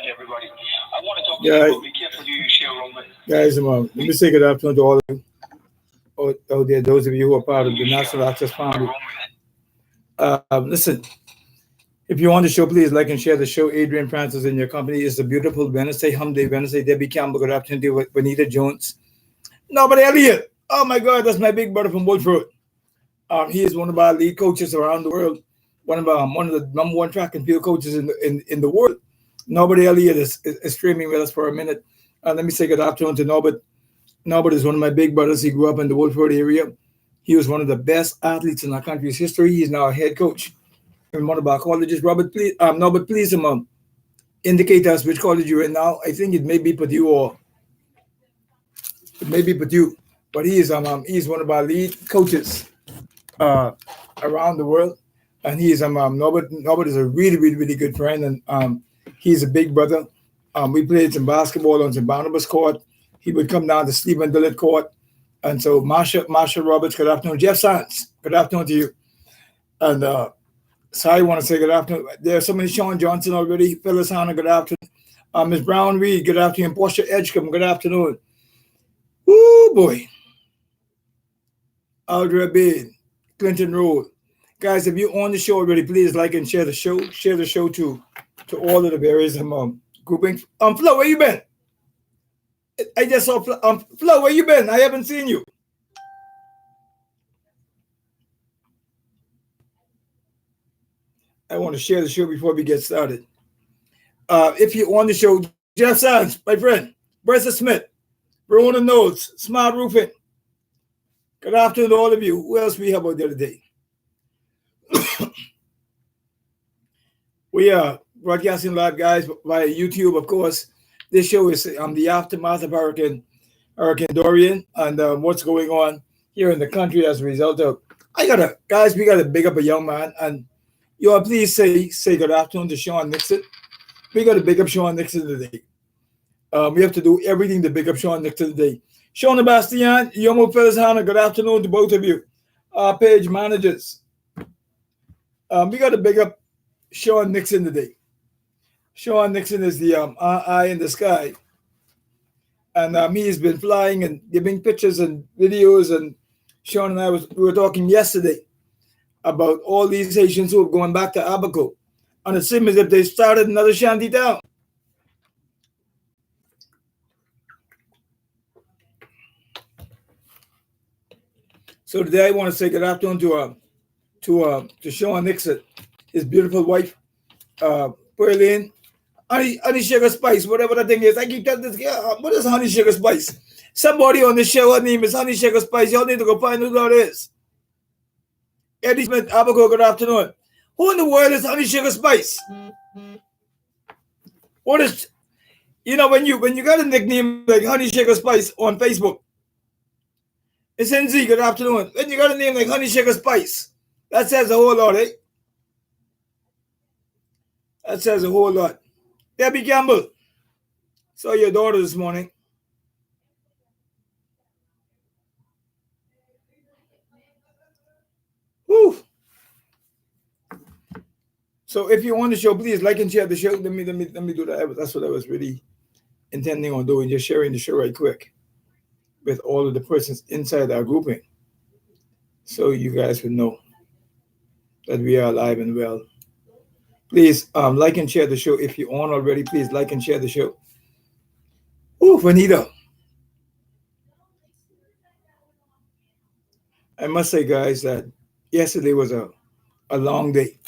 morning, everybody. I want to talk to you, but be careful who you share room with. Guys, let me say good afternoon to all of you. Oh, there, those of you who are part of the National Access family. Listen, if you want the show, please like and share the show. Adrian Francis in your company. It's a beautiful Wednesday, hump Wednesday. Debbie Campbell, good afternoon with Bonita Jones. Nobody Elliott. Oh my God, that's my big brother from Woodford. He is one of our lead coaches around the world. One of the number one track and field coaches in the world. Nobody Elliott is streaming with us for a minute. Let me say good afternoon to Norbert. Norbert is one of my big brothers. He grew up in the Woodford area. He was one of the best athletes in our country's history. He's now a head coach in one of our colleges. Norbert, please indicate us which college you're in now. I think it may be Purdue or it may be Purdue, but he's one of our lead coaches around the world, and he's Norbert. Norbert is a really, really, really good friend, and he's a big brother. We played some basketball on St. Barnabas court. He would come down to Stephen Dillard court, and so Marsha Roberts, good afternoon. Jeff Sands, good afternoon to you, and so I want to say good afternoon. There's so many. Sean Johnson already. Phyllis Hanna, good afternoon. Ms. Brown Reed, good afternoon. Portia Edgecombe, good afternoon. Woo boy. Aldra Bade, Clinton Road. Guys, if you're on the show already, please like and share the show. Share the show to all of the various groupings. Flo, where you been? I just saw Flo, where you been? I haven't seen you. I want to share the show before we get started. If you're on the show, Jeff Sands, my friend, Bressa Smith, Verona Notes, Smart Roofing. Good afternoon to all of you. Who else we have out there today? We are broadcasting live, guys, via YouTube, of course. This show is the aftermath of Hurricane Dorian and what's going on here in the country as a result of. We gotta big up a young man, and you all please say good afternoon to Sean Nixon. We gotta big up Sean Nixon today. We have to do everything to big up Sean Nixon today. Sean Sebastian, Yomo Phyllis Hanna, good afternoon to both of you. Our page managers. We got to big up Sean Nixon today. Sean Nixon is the eye in the sky. And he's been flying and giving pictures and videos. And Sean and I we were talking yesterday about all these Haitians who are going back to Abaco. And it seems as if they started another shanty town. So today I want to say good afternoon to Sean Nixon, his beautiful wife, Pearline, honey sugar spice, whatever that thing is. I keep telling this girl, what is honey sugar spice? Somebody on the show, her name is Honey Sugar Spice. Y'all need to go find who that is. Eddie Smith, Abaco, good afternoon. Who in the world is Honey Sugar Spice? What is, when you got a nickname like Honey Sugar Spice on Facebook, it's NZ, good afternoon. When you got a name like Honey Sugar Spice, that says a whole lot, eh? That says a whole lot. Debbie Campbell, saw your daughter this morning. Whew. So if you want the show, please like and share the show. Let me do that. That's what I was really intending on doing, just sharing the show right quick with all of the persons inside our grouping, so you guys would know that we are alive and well. Please like and share the show. If you're on already, please like and share the show. Ooh, Vanita. I must say, guys, that yesterday was a long day.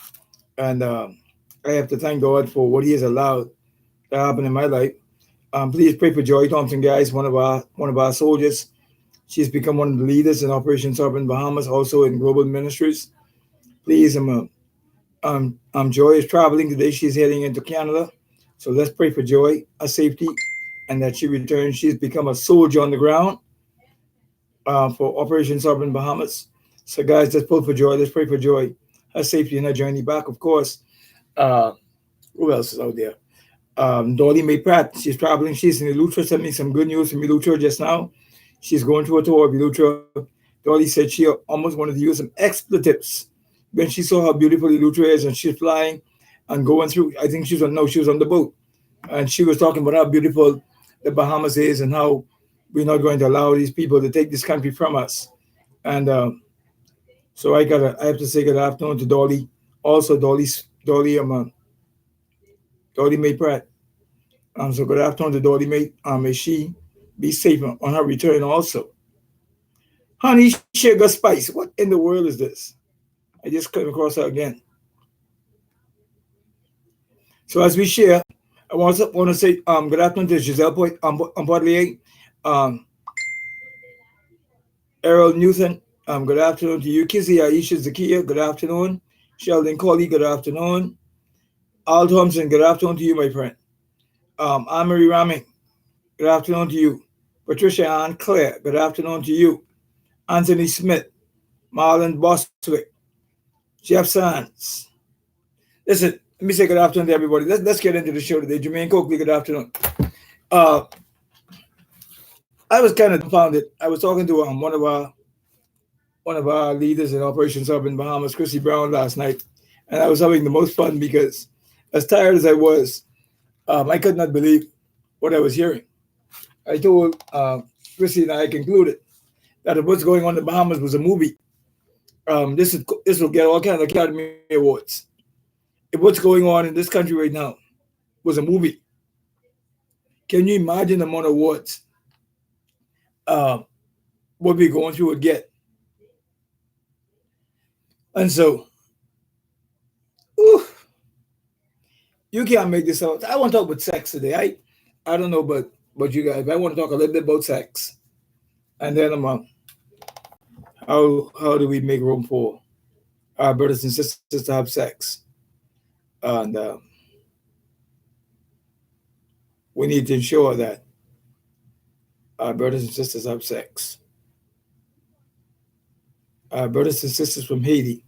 And I have to thank God for what he has allowed to happen in my life. Please pray for Joy Thompson, guys, one of our soldiers. She's become one of the leaders in Operation Sovereign Bahamas, also in Global Ministries. Please, Joy is traveling today. She's heading into Canada. So let's pray for Joy, her safety, and that she returns. She's become a soldier on the ground for Operation Sovereign Bahamas. So guys, let's pray for Joy. Let's pray for Joy, her safety and her journey back, of course. Who else is out there? Dolly Mae Pratt, she's traveling. She's in Eleuthera. Sent me some good news from Eleuthera just now. She's going to a tour of Eleuthera. Dolly said she almost wanted to use some expletives when she saw how beautiful Eleuthera is, and she's flying and going through. I think she was on the boat, and she was talking about how beautiful the Bahamas is and how we're not going to allow these people to take this country from us. And so I have to say good afternoon to Dolly, also Dolly Mae Pratt. So good afternoon to Dolly Mae. May she be safe on her return also. Honey Sugar Spice, what in the world is this? I just came across her again. So as we share, I want to say good afternoon to Giselle Portlier, um, Errol Newton. Good afternoon to you, Kizzy Aisha Zakia. Good afternoon, Sheldon Coley. Good afternoon, Al Thompson. Good afternoon to you, my friend. Anne-Marie Ramming. Good afternoon to you, Patricia Ann Claire. Good afternoon to you, Anthony Smith, Marlon Bostwick, Jeff Sands. Listen, let me say good afternoon to everybody. Let's get into the show today. Jermaine Coakley, good afternoon. Uh, I was kind of dumbfounded. I was talking to one of our leaders in operations up in Bahamas, Chrissy Brown, last night, and I was having the most fun because, as tired as I was, I could not believe what I was hearing. I told Chrissy and I concluded that if what's going on in the Bahamas was a movie, this will get all kinds of Academy Awards. If what's going on in this country right now was a movie, can you imagine the amount of awards uh, what we're going through would get? And so, ooh, you can't make this out. I want to talk about sex today. I don't know about you guys, but I want to talk a little bit about sex, and then how do we make room for our brothers and sisters to have sex, and we need to ensure that our brothers and sisters have sex. Our brothers and sisters from Haiti.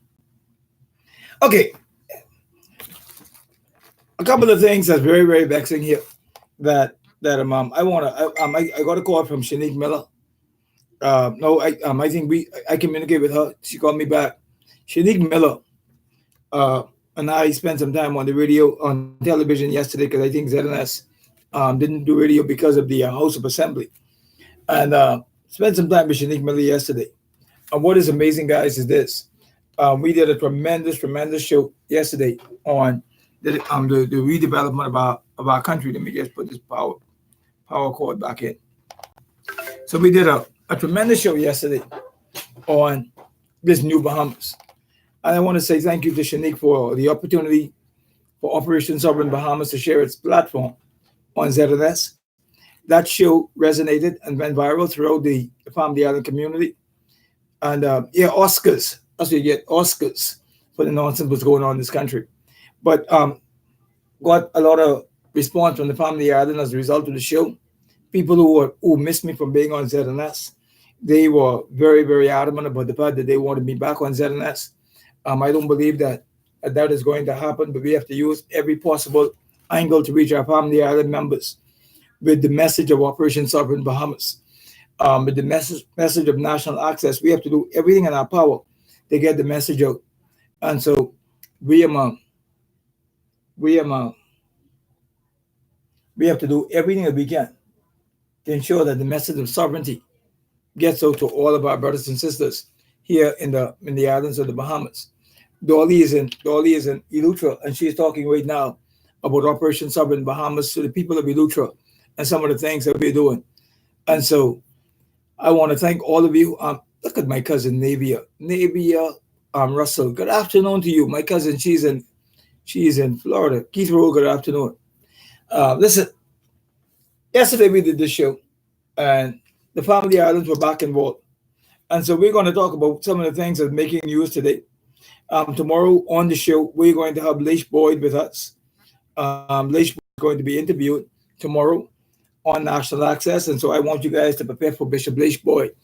Okay, a couple of things that's very very vexing here. I got a call from Shanique Miller. No, I think I communicate with her. She called me back. Shanique Miller uh, and I spent some time on the radio on television yesterday because I think ZNS didn't do radio because of the House of Assembly, and spent some time with Shanique Miller yesterday. And what is amazing, guys, is this: we did a tremendous show yesterday on the redevelopment of our country. Let me just put this power cord back in. So we did a tremendous show yesterday on this new Bahamas. And I want to say thank you to Shanique for the opportunity for Operation Sovereign Bahamas to share its platform on ZNS. That show resonated and went viral throughout the Family Island community. And yeah, Oscars. That's what you get, Oscars for the nonsense that's going on in this country. But got a lot of response from the Family Island as a result of the show. People who missed me from being on ZNS, they were very, very adamant about the fact that they wanted me back on ZNS. I don't believe that is going to happen, but we have to use every possible angle to reach our Family Island members with the message of Operation Sovereign Bahamas, with the message of national access. We have to do everything in our power to get the message out. And so we we we have to do everything that we can to ensure that the message of sovereignty gets out to all of our brothers and sisters here in the islands of the Bahamas. Dolly is in Eleuthera, and she is talking right now about Operation Sovereign Bahamas to the people of Eleuthera and some of the things that we're doing. And so I want to thank all of you. Look at my cousin Navia Russell. Good afternoon to you, my cousin. She's in Florida. Keith Rowe. Good afternoon. Listen, yesterday we did this show, and the Family Islands were back involved. And so we're going to talk about some of the things that are making news today. Tomorrow on the show, we're going to have Leish Boyd with us. Leish Boyd is going to be interviewed tomorrow on National Access. And so I want you guys to prepare for Bishop Leish Boyd,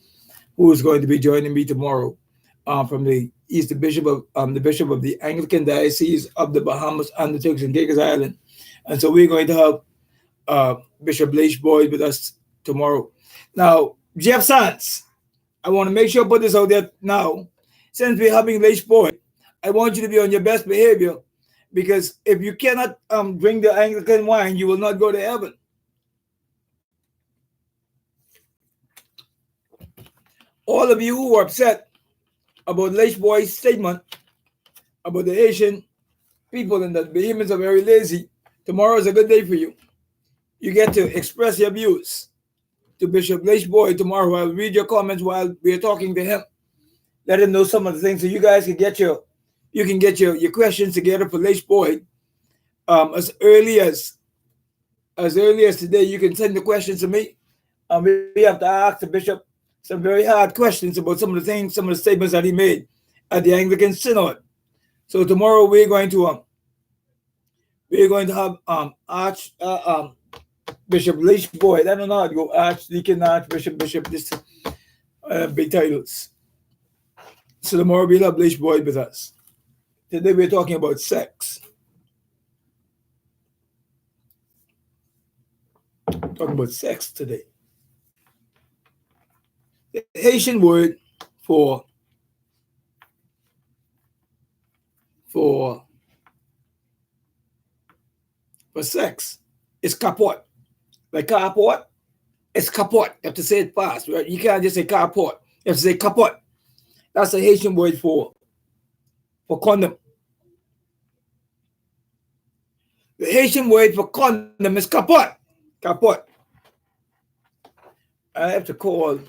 who is going to be joining me tomorrow from he's the bishop of the Anglican Diocese of the Bahamas and the Turks and Caicos Island. And so we're going to have Bishop Leish Boyd with us tomorrow. Now, Jeff Sands, I want to make sure I put this out there now. Since we're having Leish Boyd, I want you to be on your best behavior Because if you cannot drink the Anglican wine, you will not go to heaven. All of you who are upset about Lech Boy's statement about the Haitian people and that Bahamians are very lazy, tomorrow is a good day for you. You get to express your views to Bishop Lech Boy tomorrow. I'll read your comments while we're talking to him. Let him know some of the things so you guys can get your questions together for Lech Boy. As early as today, you can send the questions to me. We have to ask the bishop some very hard questions about some of the things, some of the statements that he made at the Anglican Synod. So tomorrow we're going to have Bishop Lech Boy. I don't know how to go Archdeacon, Archbishop, Bishop, this big titles. So tomorrow we'll have Lech Boy with us. Today we're talking about sex. Talking about sex today. The Haitian word for sex is capote. Like carport, it's capote. You have to say it fast, right? You can't just say carport. You have to say capote. That's the Haitian word for condom. The Haitian word for condom is capote. Capote. I have to call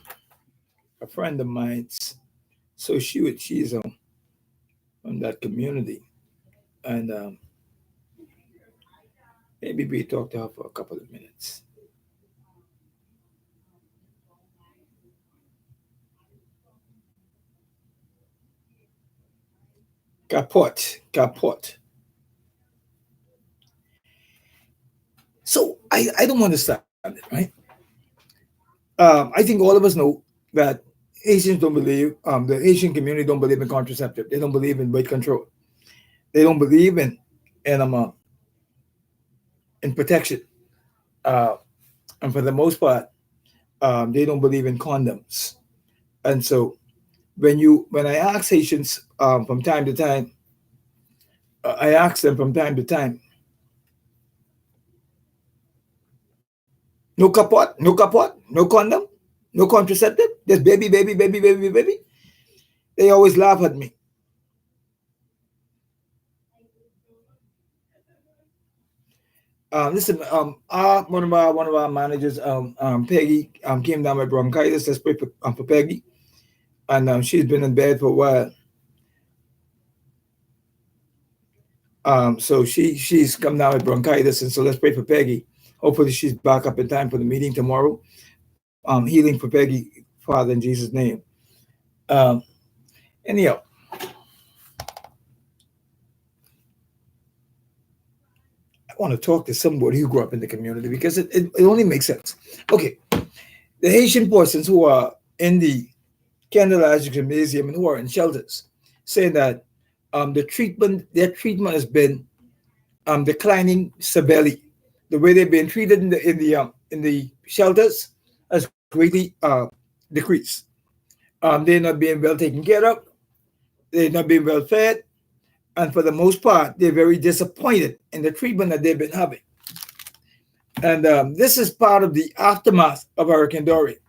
a friend of mine, so she's from that community, and maybe we talk to her for a couple of minutes. Capote. So I don't understand it, right? I think all of us know that Haitians don't believe, the Haitian community don't believe in contraceptive. They don't believe in birth control. They don't believe in protection. And for the most part, they don't believe in condoms. And so when I ask Haitians from time to time, I ask them from time to time, no capote, no condom, no contraceptive, just baby. They always laugh at me. Listen, one of our managers, Peggy, came down with bronchitis. Let's pray for Peggy, and she's been in bed for a while. So she's come down with bronchitis, and so let's pray for Peggy. Hopefully, she's back up in time for the meeting tomorrow. Healing for Peggy, Father, in Jesus' name. Anyhow, I want to talk to somebody who grew up in the community because it only makes sense. Okay, the Haitian persons who are in the Candlelight Gymnasium and who are in shelters, saying that their treatment has been declining severely. The way they've been treated in the shelters has greatly decreased. They're not being well taken care of. They're not being well fed. And for the most part, they're very disappointed in the treatment that they've been having. And this is part of the aftermath of Hurricane Dorian.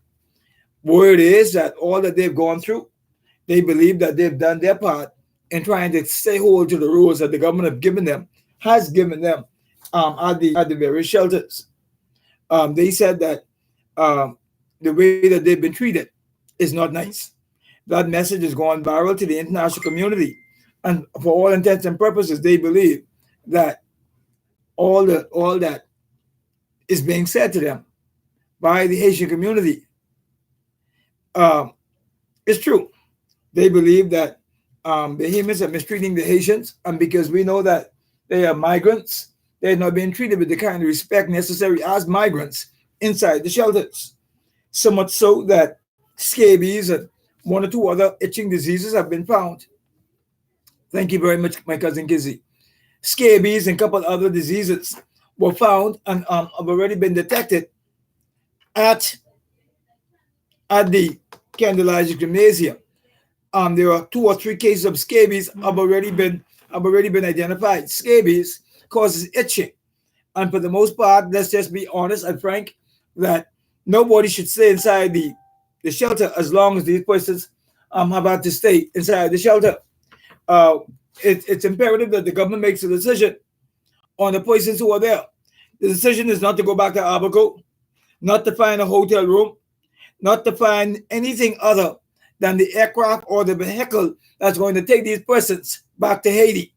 Word is that all that they've gone through, they believe that they've done their part in trying to stay hold to the rules that the government has given them at the various shelters. They said that the way that they've been treated is not nice. That message has gone viral to the international community. And for all intents and purposes, they believe that all that is being said to them by the Haitian community is true. They believe that the Bahamians are mistreating the Haitians, and because we know that they are migrants, they're not being treated with the kind of respect necessary as migrants inside the shelters. So much so that scabies and one or two other itching diseases have been found. Thank you very much, my cousin Kizzy. Scabies and a couple other diseases were found and have already been detected at the Candlelight Gymnasium. There are 2 or 3 cases of scabies have already been have already been identified. Scabies causes itching. And for the most part, let's just be honest and frank that nobody should stay inside the shelter as long as these persons have had to stay inside the shelter. Uh, it's imperative that the government makes a decision on the persons who are there. The decision is not to go back to Abaco, not to find a hotel room, not to find anything other than the aircraft or the vehicle that's going to take these persons back to Haiti.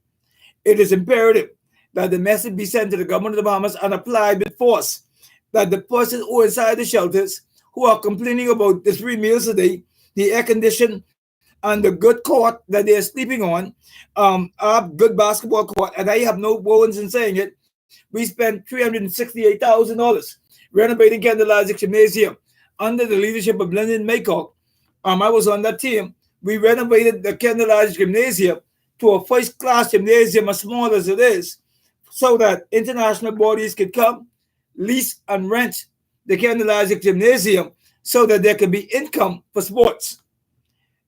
It is imperative that the message be sent to the government of the Bahamas and applied with force that the persons who are inside the shelters who are complaining about the 3 meals a day, the air condition, and the good court that they're sleeping on, a good basketball court, and I have no wounds in saying it. We spent $368,000 renovating Kendall Isaac Gymnasium under the leadership of Lyndon Maycock. I was on that team. We renovated the Kendall Isaac Gymnasium to a first-class gymnasium, as small as it is, so that international bodies could come, lease and rent the Kendall Isaac Gymnasium so that there could be income for sports.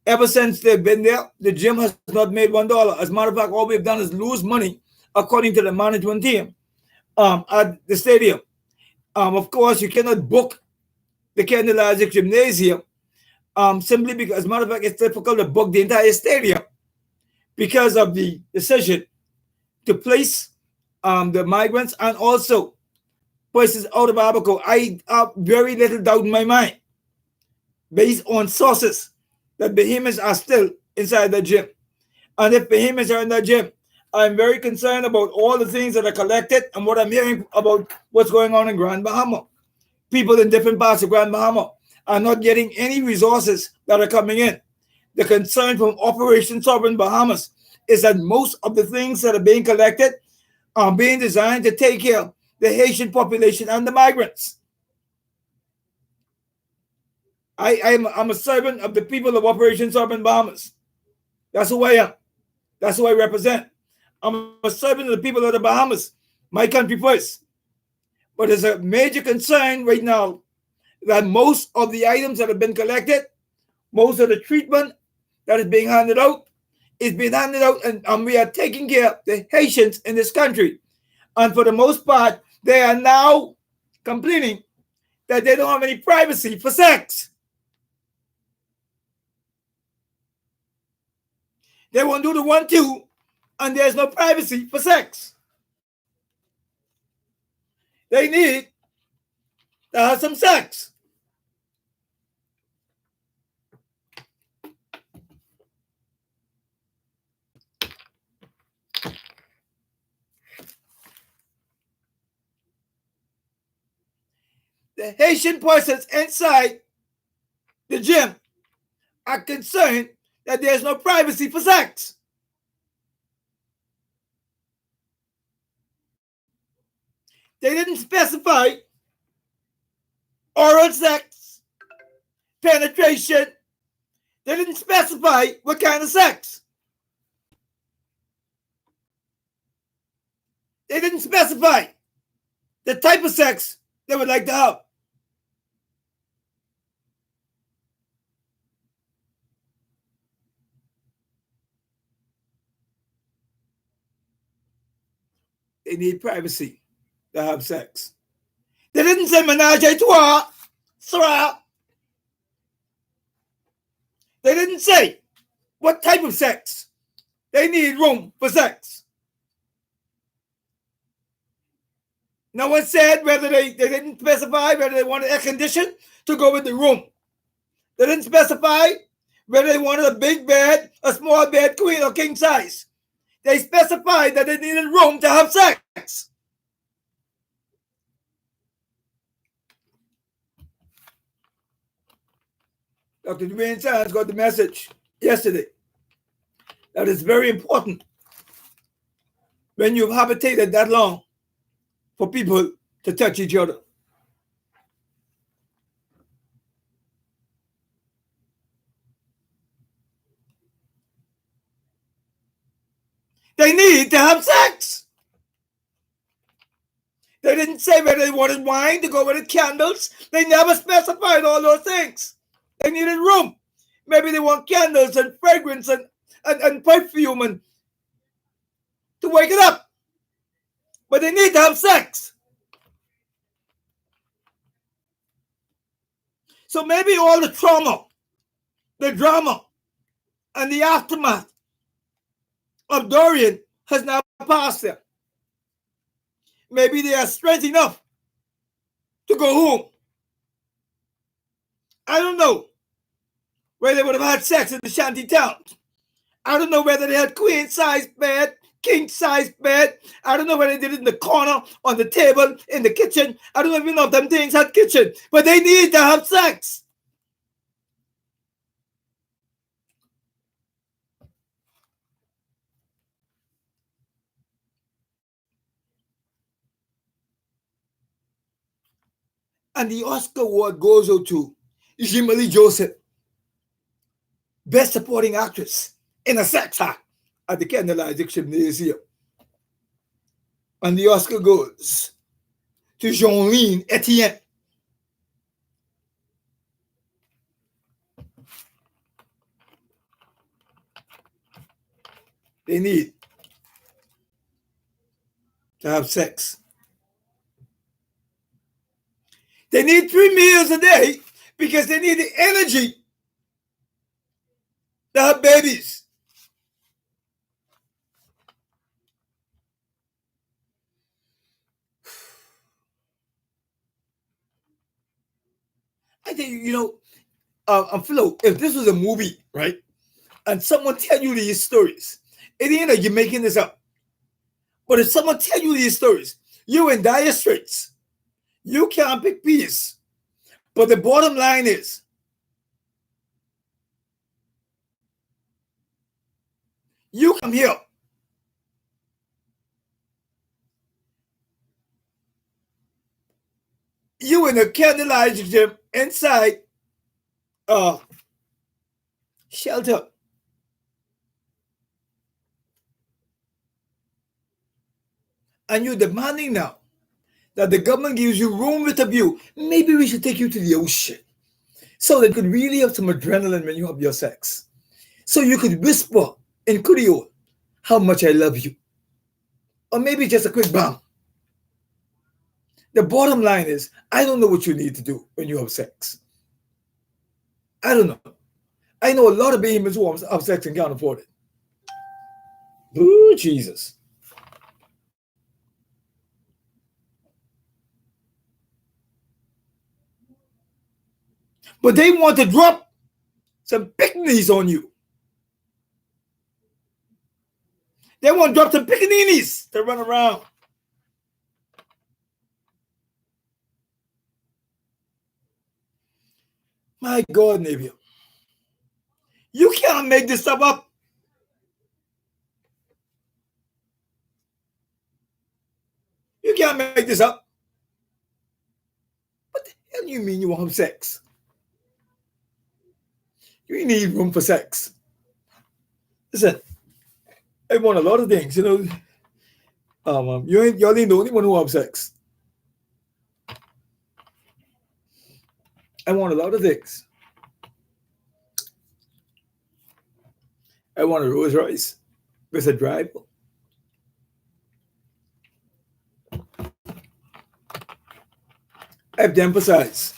Ever since they've been there, the gym has not made $1. As a matter of fact, all we've done is lose money, according to the management team at the stadium. Of course, you cannot book the Kendall Isaac Gymnasium simply because, as a matter of fact, it's difficult to book the entire stadium because of the decision to place the migrants and also persons out of Abaco. I have very little doubt in my mind, based on sources, that Bahamians are still inside the gym. And if Bahamians are in that gym, I'm very concerned about all the things that are collected and what I'm hearing about what's going on in Grand Bahama. People in different parts of Grand Bahama are not getting any resources that are coming in. The concern from Operation Sovereign Bahamas is that most of the things that are being collected are being designed to take care of the Haitian population and the migrants. I'm a servant of the people of Operation Sovereign Bahamas. That's who I am. That's who I represent. I'm a servant of the people of the Bahamas, my country first. But there's a major concern right now that most of the items that have been collected, most of the treatment that is being handed out, and we are taking care of the Haitians in this country. And for the most part, they are now complaining that they don't have any privacy for sex. They won't do the 1-2, and there's no privacy for sex. They need to have some sex. The Haitian persons inside the gym are concerned that there's no privacy for sex. They didn't specify oral sex, penetration. They didn't specify what kind of sex. They didn't specify the type of sex they would like to have. They need privacy to have sex. They didn't say menage a trois, sera. They didn't say what type of sex. They need room for sex. No one said whether they didn't specify whether they wanted air condition to go with the room. They didn't specify whether they wanted a big bed, a small bed, queen or king size. They specified that they needed room to have sex. Dr. Dorian got the message yesterday that it's very important when you've habitated that long for people to touch each other. They need to have sex. They didn't say whether they wanted wine to go with the candles. They never specified all those things. They needed room. Maybe they want candles and fragrance and perfume to wake it up. But they need to have sex. So maybe all the trauma, the drama, and the aftermath of Dorian has now passed them. Maybe they are strength enough to go home. I don't know where they would have had sex in the shanty towns. I don't know whether they had queen-size bed, king-size bed. I don't know whether they did it in the corner, on the table, in the kitchen. I don't even know if them things had kitchen. But they need to have sex. And the Oscar award goes out to Jimmy Joseph, Best Supporting Actress in a Sex Act at the Candlelight Museum. And the Oscar goes to Jeanline Etienne. They need to have sex. They need 3 meals a day because they need the energy to have babies. I think, Philo, if this was a movie, right, and someone tell you these stories, it ain't like you're making this up. But if someone tell you these stories, you're in dire straits. You can't pick peace. But the bottom line is, you come here. You in a candlelight gym inside a shelter. And you're demanding now that the government gives you room with a view. Maybe we should take you to the ocean so that you could really have some adrenaline when you have your sex. So you could whisper in Creole how much I love you. Or maybe just a quick bang. The bottom line is, I don't know what you need to do when you have sex. I don't know. I know a lot of behemoths who have sex and can't afford it. Ooh, Jesus. But they want to drop some pickaninnies on you. They want to drop some pickaninnies to run around. My God, Navia. You can't make this stuff up. You can't make this up. What the hell do you mean you want to have sex? You need room for sex. Listen, I want a lot of things, y'all ain't the only one who have sex. I want a lot of things. I want a Rolls Royce with a driver. I have to emphasize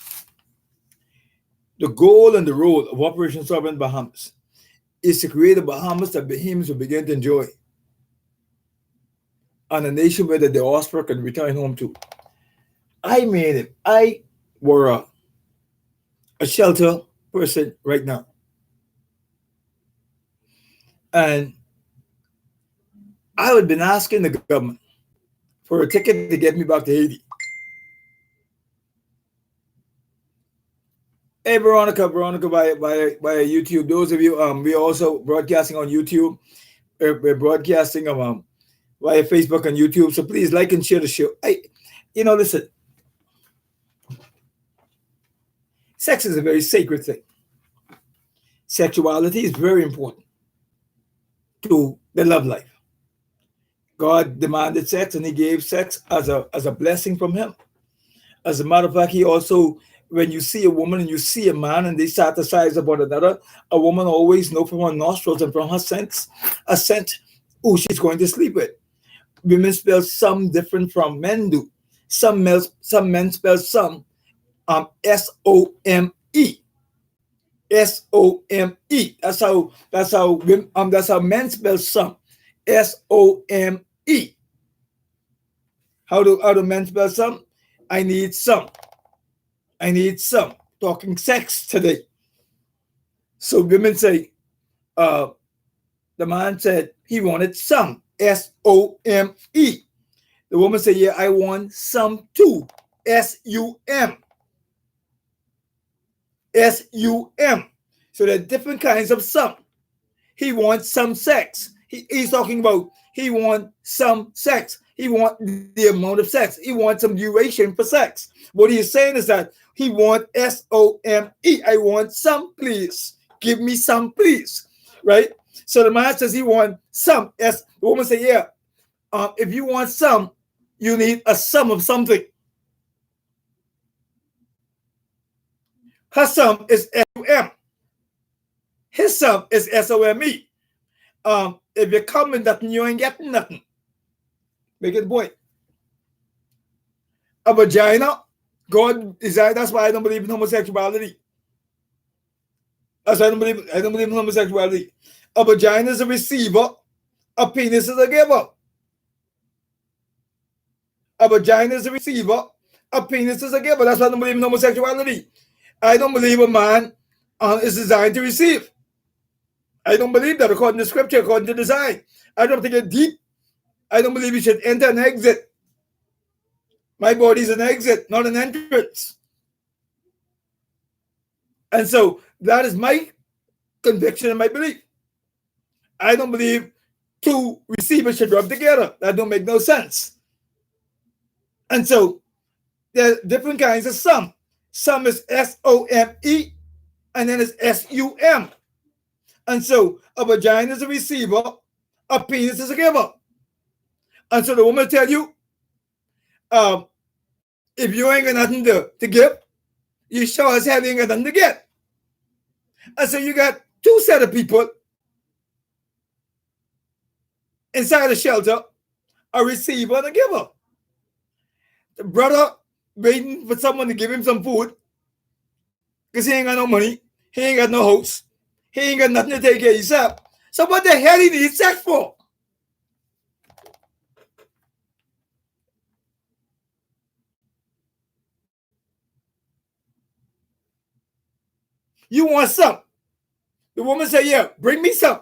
the goal and the role of Operation Sovereign Bahamas is to create a Bahamas that Bahamians will begin to enjoy, and a nation where the diaspora can return home to. I made it. I were a shelter person right now. And I would have been asking the government for a ticket to get me back to Haiti. Hey, Veronica, via YouTube. Those of you, we're also broadcasting on YouTube. We're broadcasting via Facebook and YouTube. So please like and share the show. Listen. Sex is a very sacred thing. Sexuality is very important to the love life. God demanded sex, and He gave sex as a blessing from Him. As a matter of fact, He also, when you see a woman and you see a man and they start to size of one another, a woman always knows from her nostrils and from her scent, a scent who she's going to sleep with. women spell some different from men do. Some men spell some S-O-M-E. S-O-M-E. That's how men spell some. S-O-M-E. How do men spell some? I need some. I need some. Talking sex today. So women say, the man said he wanted some. S-O-M-E. The woman said, yeah, I want some too. S-U-M. S-U-M. So there are different kinds of some. He wants some sex. He's talking about he wants some sex. He wants the amount of sex. He wants some duration for sex. What he's saying is that he wants S-O-M-E. I want some, please. Give me some, please. Right? So the man says he wants some. The woman says, yeah, if you want some, you need a sum of something. Her sum is S-U-M. His sum is S-O-M-E. If you're coming nothing, you ain't getting nothing. Make it point. A vagina, God designed. That's why I don't believe in homosexuality. That's why I don't believe in homosexuality. A vagina is a receiver. A penis is a giver. A vagina is a receiver. A penis is a giver. That's why I don't believe in homosexuality. I don't believe a man is designed to receive. I don't believe that according to scripture, according to design. I don't think it's deep. I don't believe you should enter and exit. My body is an exit, not an entrance. And so that is my conviction and my belief. I don't believe two receivers should rub together. That don't make no sense. And so there are different kinds of some. Some is S-O-M-E, and then it's S-U-M. And so a vagina is a receiver, a penis is a giver. And so the woman tell you, if you ain't got nothing to give, you sure as hell ain't got nothing to get. And so you got two set of people inside a shelter, a receiver and a giver. The brother waiting for someone to give him some food because he ain't got no money, he ain't got no house, he ain't got nothing to take care of himself. So what the hell he needs sex for? You want some? The woman said, yeah, bring me some.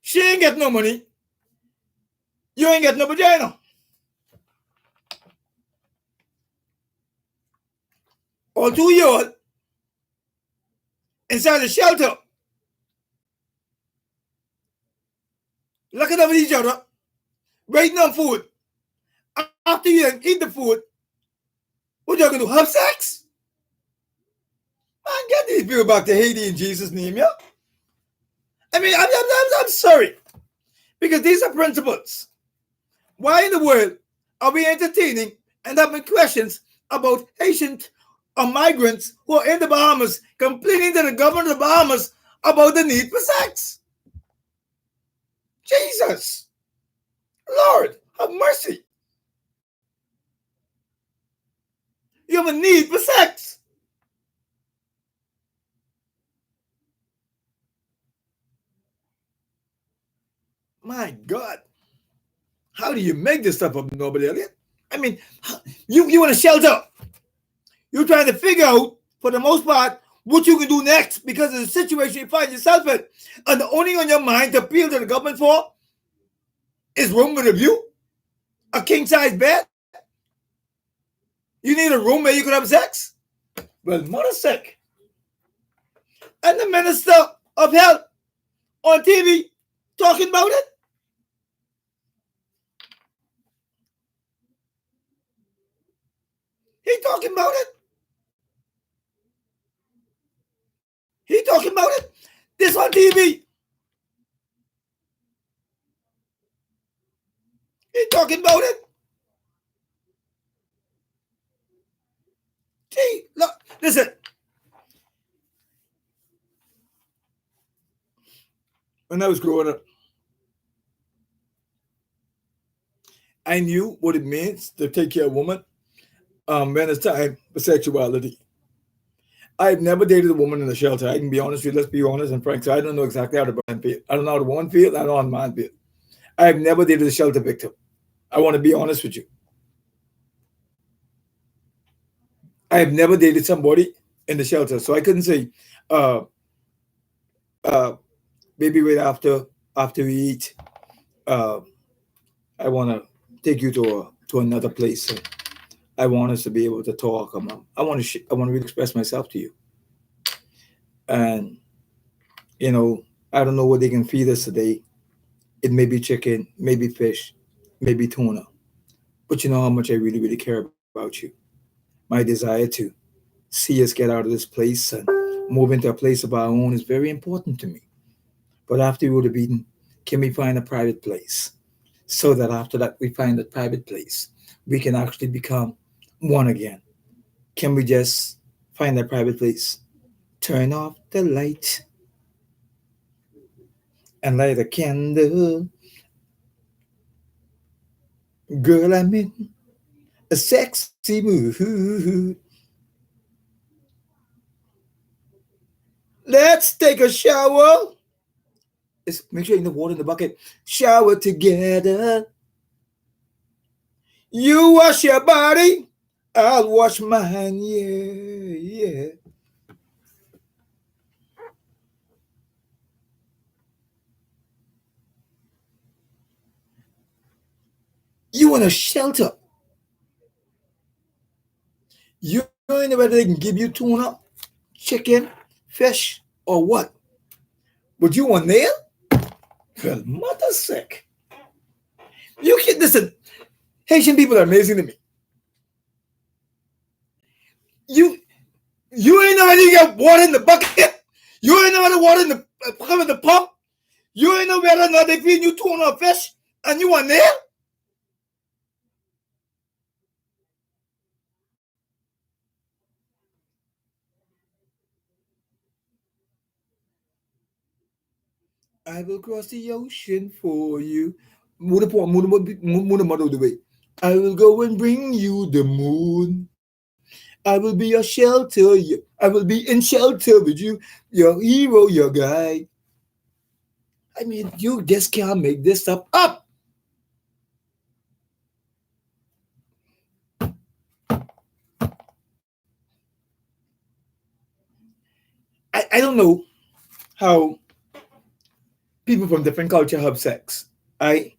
She ain't got no money. You ain't got no vagina. Or 2-year-old inside the shelter, looking over each other, waiting on food. After you eat the food, what y'all gonna do? Have sex? Man, get these people back to Haiti in Jesus' name, yeah? I mean, I'm sorry. Because these are principles. Why in the world are we entertaining and having questions about Haitian migrants who are in the Bahamas complaining to the government of the Bahamas about the need for sex? Jesus. Lord, have mercy. You have a need for sex. My God. How do you make this stuff up, nobody, Elliot? I mean, you in a shelter. You're trying to figure out, for the most part, what you can do next because of the situation you find yourself in. And the only on your mind to appeal to the government for is room with a view, a king-size bed. You need a room where you can have sex? Well, mother sick. And the Minister of Health on TV talking about it. He talking about it. He talking about it. This on TV. He talking about it. Gee, look, listen. When I was growing up, I knew what it means to take care of a woman when it's time for sexuality. I've never dated a woman in a shelter. I can be honest with you. Let's be honest and frank. So I don't know exactly how the man feel. I don't know how the woman feel. I don't know how the man feel. I've never dated a shelter victim. I want to be honest with you. I have never dated somebody in the shelter, so I couldn't say, uh, uh, maybe wait after we eat. Uh, I want to take you to another place. I want us to be able to talk. I want to really express myself to you. And you know, I don't know what they can feed us today. It may be chicken, maybe fish, maybe tuna. But you know how much I really, really care about you. My desire to see us get out of this place and move into a place of our own is very important to me. But after we would have eaten, can we find a private place? So that after that we find a private place, we can actually become one again. Can we just find a private place? Turn off the light and light a candle. Girl, I'm in a sexy mood. Let's take a shower. Make sure you know water in the bucket. Shower together. You wash your body, I'll wash mine. Yeah, yeah. You in a shelter. You ain't whether they can give you tuna, chicken, fish, or what. But you on there? Well, mother sick. You can listen. Haitian people are amazing to me. You you ain't know whether you got water in the bucket. You ain't know whether water in the pump. You ain't know whether or not they feed you tuna or fish, and you on there? I will cross the ocean for you. Muna the way. I will go and bring you the moon. I will be your shelter. I will be in shelter with you, your hero, your guide. I mean, you just can't make this stuff up. I don't know how people from different culture have sex. I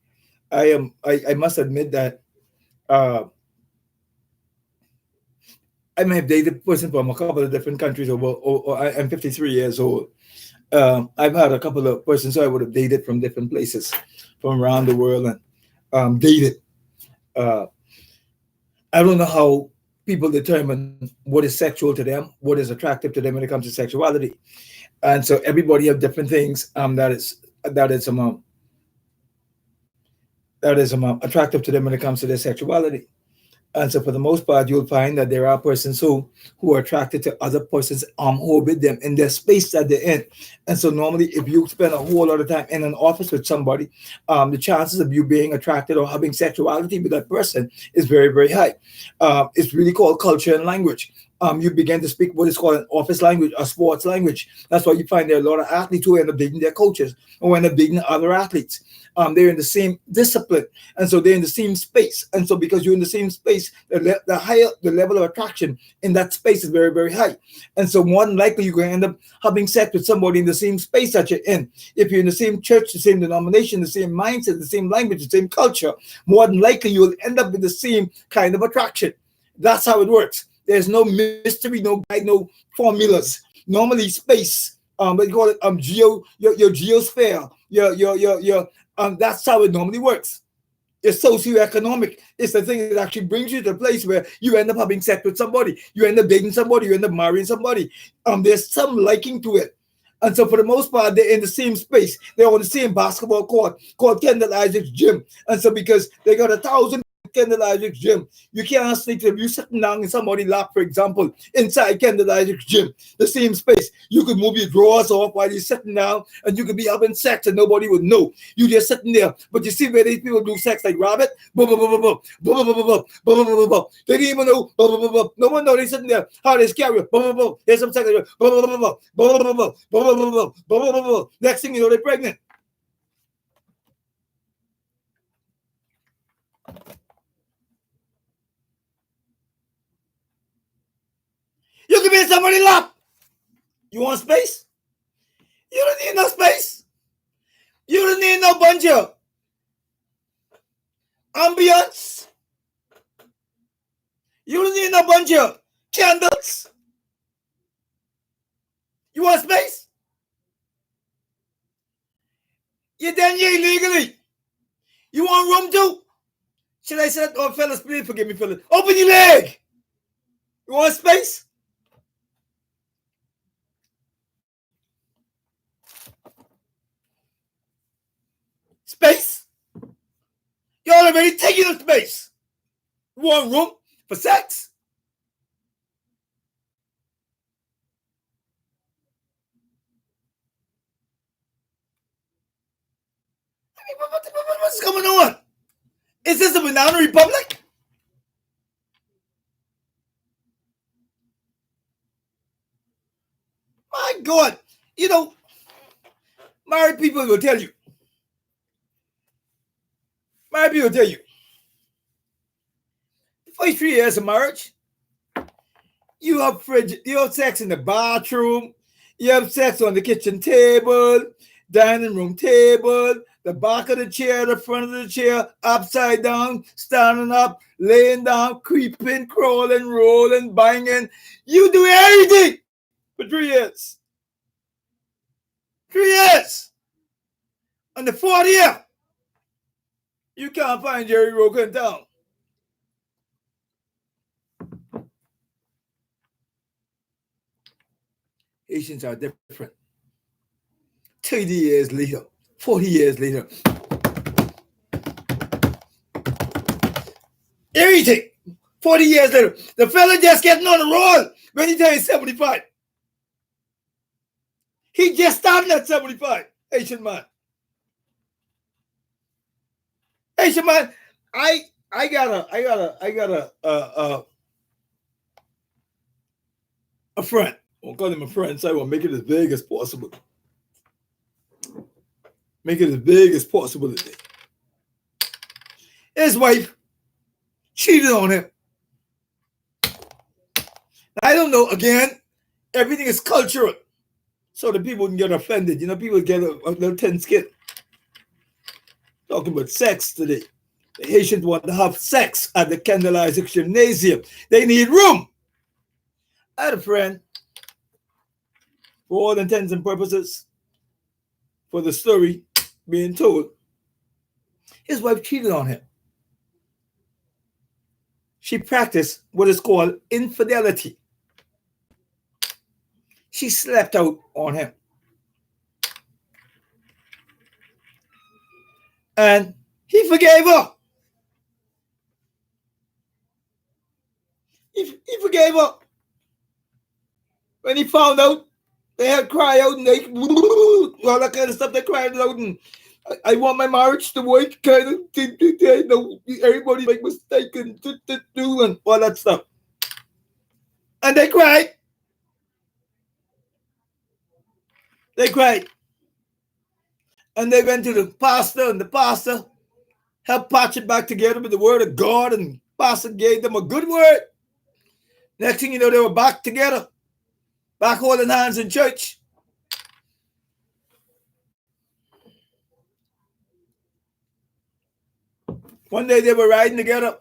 I must admit that uh, I may have dated a person from a couple of different countries I'm 53 years old. I've had a couple of persons who I would have dated from different places from around the world and dated. Uh, I don't know how people determine what is sexual to them, what is attractive to them when it comes to sexuality, and so everybody have different things that is attractive to them when it comes to their sexuality. And so, for the most part, you'll find that there are persons who are attracted to other persons who are with them in their space that they're in. And so, normally, if you spend a whole lot of time in an office with somebody, the chances of you being attracted or having sexuality with that person is very, very high. It's really called culture and language. You begin to speak what is called an office language, a sports language. That's why you find there are a lot of athletes who end up dating their coaches or end up dating other athletes. They're in the same discipline, and so they're in the same space. And so, because you're in the same space, the higher the level of attraction in that space is very, very high. And so, more than likely, you're going to end up having sex with somebody in the same space that you're in. If you're in the same church, the same denomination, the same mindset, the same language, the same culture, more than likely, you'll end up with the same kind of attraction. That's how it works. There's no mystery, no guide, no formulas. Normally, space, what you call it, your geosphere, your that's how it normally works. It's socioeconomic. It's the thing that actually brings you to a place where you end up having sex with somebody, you end up dating somebody, you end up marrying somebody. There's some liking to it. And so for the most part, they're in the same space. They're on the same basketball court called Kendall Isaac's gym. And so because they got 1,000 Kendall Isaac's gym. You can't sneak them. You sitting down in somebody's lap, for example, inside Kendall Isaac's gym, the same space. You could move your drawers off while you're sitting down, and you could be having sex, and nobody would know. You just sitting there. But you see where these people do sex like rabbit? They didn't even know. No one knows they sitting there. How they scare you? Here's some sex. Next thing you know, they're pregnant. You can be in somebody's lap. You want space? You don't need no space. You don't need no bunch of ambience. You don't need no bunch of candles. You want space? You're done here illegally. You want room too? Should I say, oh, fellas, please forgive me, fellas. Open your leg. You want space? Space? You're already taking up space. You want room for sex? I mean, what's going on? Is this a banana republic? My God. You know, married people will tell you. Married people will tell you. The first 3 years of marriage, you have sex in the bathroom, you have sex on the kitchen table, dining room table, the back of the chair, the front of the chair, upside down, standing up, laying down, creeping, crawling, rolling, banging. You do everything for 3 years. 3 years. And the 4th year, you can't find Jerry Roker in town. Haitians are different. 30 years later, 40 years later, everything. 40 years later, the fella just getting on the roll when he turns 75. He just started at 75, Haitian man. Haitian man, I got a friend. I'll call him a friend, so I will make it as big as possible. Make it as big as possible today. His wife cheated on him. I don't know, again, everything is cultural. So the people can get offended. You know, people get a little thin skin. Talking about sex today. The Haitians want to have sex at the Kendall Isaac Gymnasium. They need room. I had a friend, for all intents and purposes, for the story being told, his wife cheated on him. She practiced what is called infidelity. She slept out on him. And he forgave her. He forgave her. When he found out, they had cry out and they all that kind of stuff. They cried out and I want my marriage to work, kind of thing. You know, everybody make mistakes and do and all that stuff. And they cried. They cried. And they went to the pastor, and the pastor helped patch it back together with the word of God, and pastor gave them a good word. Next thing you know, they were back together, back holding hands in church. One day they were riding together.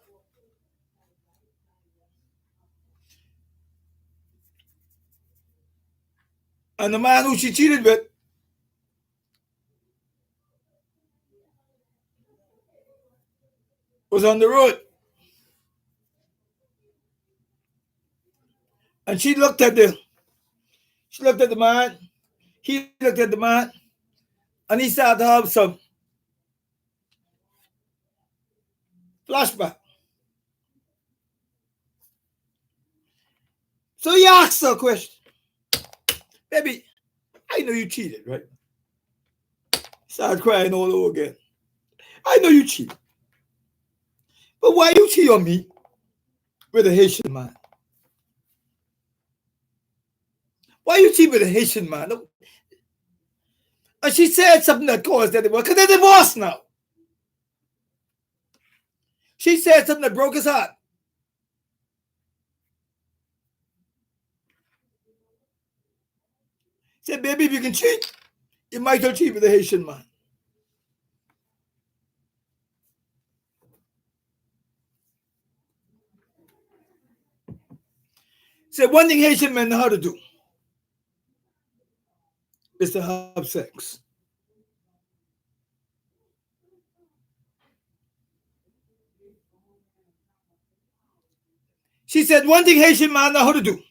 And the man who she cheated with was on the road. And she looked at the man, he looked at the man, and he started to have some flashback. So he asked her a question. Baby, I know you cheated, right? Started crying all over again. I know you cheated. But why you cheat on me with a Haitian man? Why you cheat with a Haitian man? And she said something that caused that divorce, because they're divorced now. She said something that broke his heart. Said, baby, if you can cheat, you might as well cheat with a Haitian man. Said, one thing Haitian men know how to do is to have sex. She said, one thing Haitian men know how to do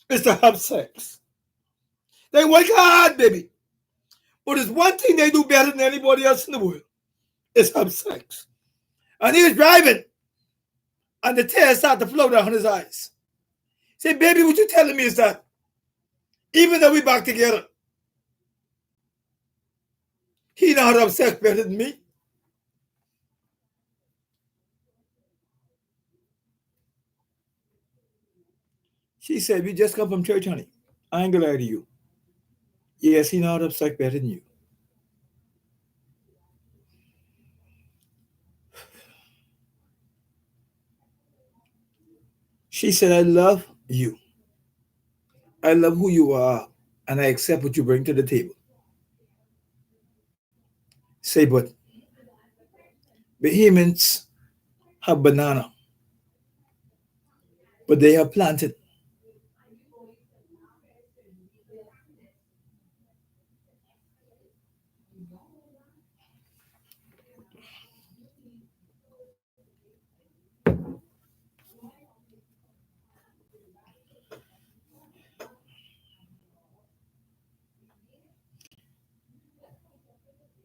is to have sex. They work hard, baby. But there's one thing they do better than anybody else in the world is have sex. And he was driving, and the tears started to flow down his eyes. He said, baby, what you telling me is that even though we back together, he know how to have sex better than me. She said, we just come from church, honey. I ain't gonna lie to you. Yes, he know how to have sex better than you. She said, I love you. I love who you are, and I accept what you bring to the table. Say, but Bahamians have banana, but they have planted.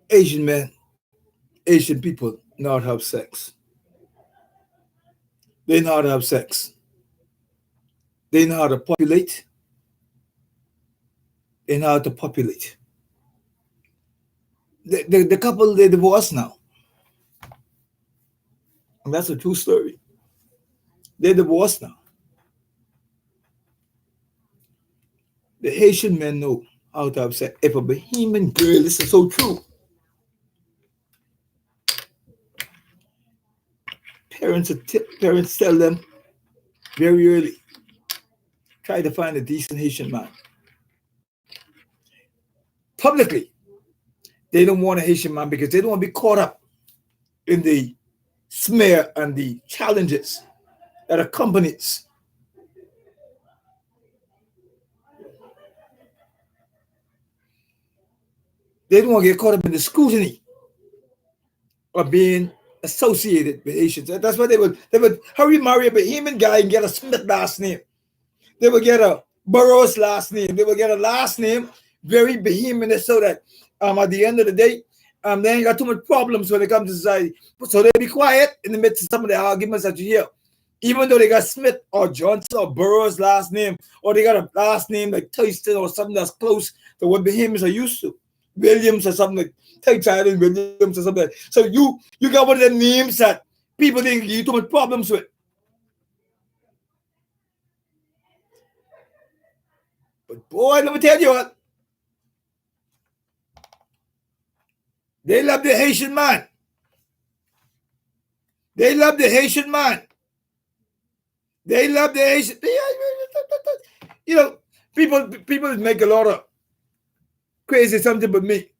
Asian men, Asian people know how to have sex. They know how to have sex. They know how to populate. They know how to populate. The couple, they divorced now. And that's a true story. They're divorced now. The Haitian men know how to have sex. If a Bahamian girl, this is so true. Parents tell them very early, try to find a decent Haitian man. Publicly, they don't want a Haitian man because they don't want to be caught up in the smear and the challenges that accompanies. They don't want to get caught up in the scrutiny of being associated with Haitians. That's why they would hurry marry a Bahamian guy and get a Smith last name. They would get a Burroughs last name. They would get a last name very Bahamian, so that at the end of the day, they ain't got too much problems when it comes to society. So they be quiet in the midst of some of the arguments that you hear. Even though they got Smith or Johnson or Burroughs last name, or they got a last name like Tyson or something that's close to what Bahamians are used to. Williams or something like Tyson Williams or something like that. So you got one of the names that people think you too much problems with. But boy, let me tell you what. They love the Haitian man. They love the Haitian man. They love the Haitian. You know, people make a lot of crazy something but me.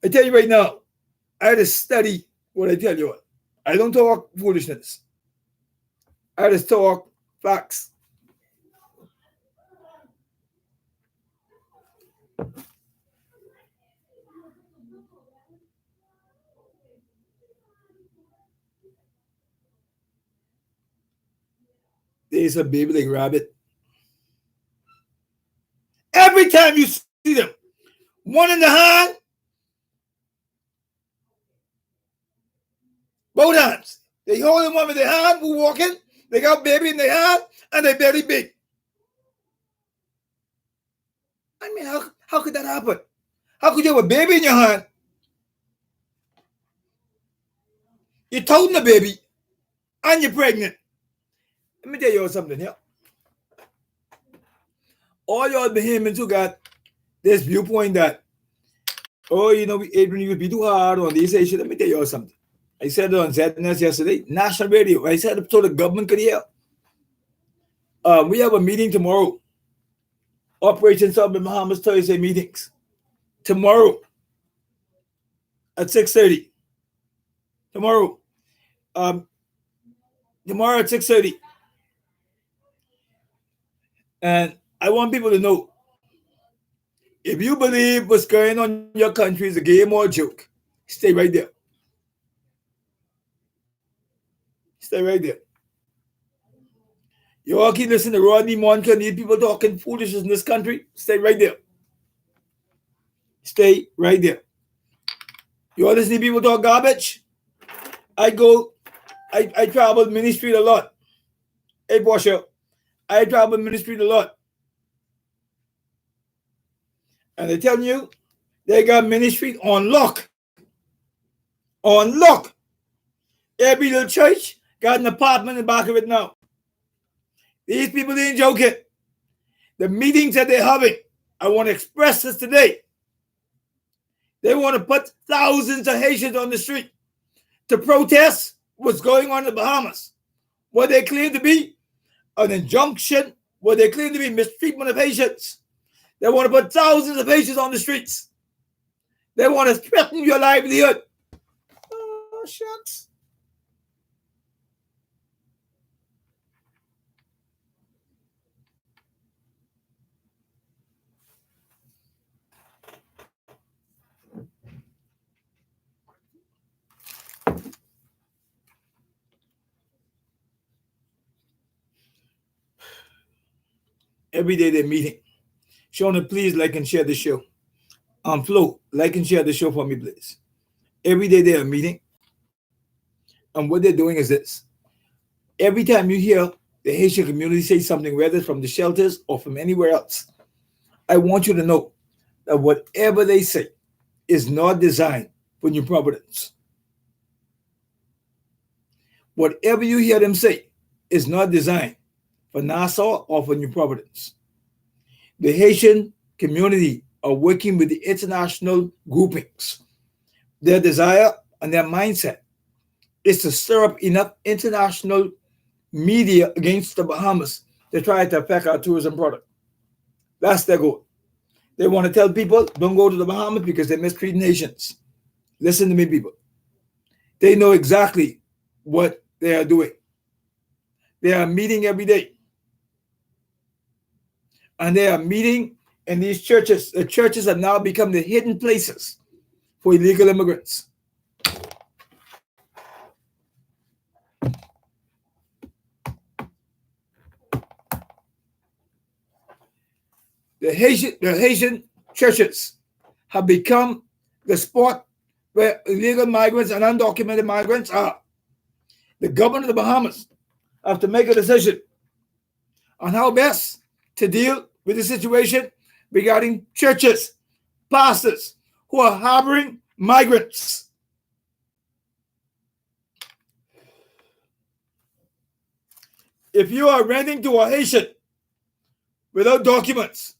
I tell you right now, I had to study what I tell you. I don't talk foolishness. I just talk facts. There's a baby like rabbit. Every time you see them, one in the hand, both hands. They holding one with their hand, who walking. They got baby in their hand, and they belly big. I mean, how could that happen? How could you have a baby in your hand? You're toting the baby, and you're pregnant. Let me tell you all something here. All y'all Bahamians who got this viewpoint that, oh, you know, Adrian, you would be too hard on these issues. Let me tell you all something. I said it on ZNS yesterday, national radio. I said it so the government could hear. We have a meeting tomorrow. Operation Southern Bahamas Thursday meetings. Tomorrow at 6:30. Tomorrow. Tomorrow at 6:30. And I want people to know, if you believe what's going on in your country is a game or a joke, stay right there. Stay right there. You all keep listening to Rodney Monca and these people talking foolishness in this country. Stay right there. Stay right there. You all listen to people talk garbage? I travel ministry a lot. Hey, Portia, I travel ministry a lot. And they tell you, they got ministry on lock. On lock. Every little church got an apartment in the back of it now. These people ain't joking. The meetings that they're having, I want to express this today. They want to put thousands of Haitians on the street to protest what's going on in the Bahamas. What they claim to be an injunction, what they claim to be mistreatment of Haitians. They want to put thousands of Haitians on the streets. They want to threaten your livelihood. Oh, shucks. Every day they're meeting. Shona, please like and share the show. Flo, like and share the show for me, please. Every day they are meeting. And what they're doing is this. Every time you hear the Haitian community say something, whether it's from the shelters or from anywhere else, I want you to know that whatever they say is not designed for New Providence. Whatever you hear them say is not designed for Nassau or for New Providence. The Haitian community are working with the international groupings. Their desire and their mindset is to stir up enough international media against the Bahamas to try to affect our tourism product. That's their goal. They want to tell people, don't go to the Bahamas because they mistreat nations. Listen to me, people. They know exactly what they are doing. They are meeting every day. And they are meeting in these churches. The churches have now become the hidden places for illegal immigrants. The Haitian churches have become the spot where illegal migrants and undocumented migrants are. The government of the Bahamas have to make a decision on how best to deal with the situation regarding churches, pastors who are harboring migrants. If you are renting to a Haitian without documents,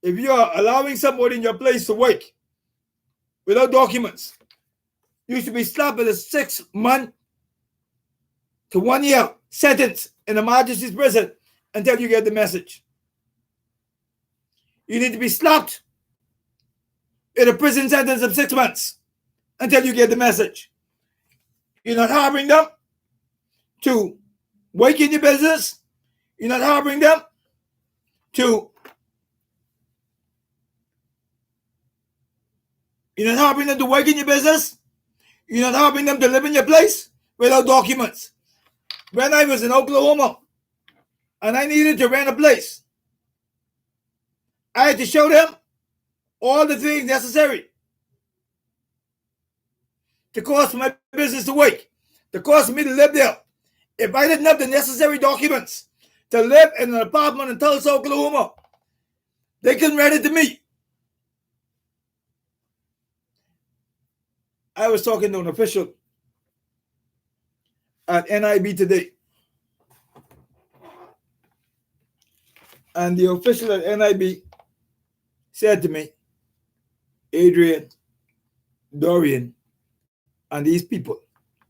if you are allowing somebody in your place to work without documents, you should be slapped with a 6-month to 1 year sentence in the Majesty's prison until you get the message. You need to be slapped in a prison sentence of 6 months until you get the message. You're not harboring them to work in your business. You're not harboring them to work in your business. You're not harboring them to live in your place without documents. When I was in Oklahoma and I needed to rent a place, I had to show them all the things necessary to cause for my business to work. the cost of me to live there. If I didn't have the necessary documents to live in an apartment in Tulsa, Oklahoma, they couldn't rent it to me. I was talking to an official at NIB today. And the official at NIB said to me, Adrian, Dorian, and these people,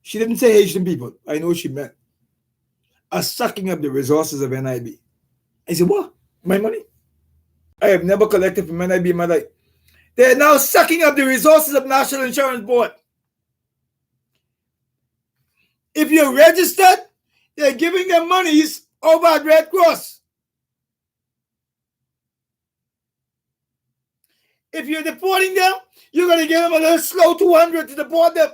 she didn't say Haitian people, I know what she meant, are sucking up the resources of NIB. I said, what? My money? I have never collected from NIB in my life. They're now sucking up the resources of National Insurance Board. If you're registered, they're giving them monies over at Red Cross. If you're deporting them, you're going to give them a little slow 200 to deport them.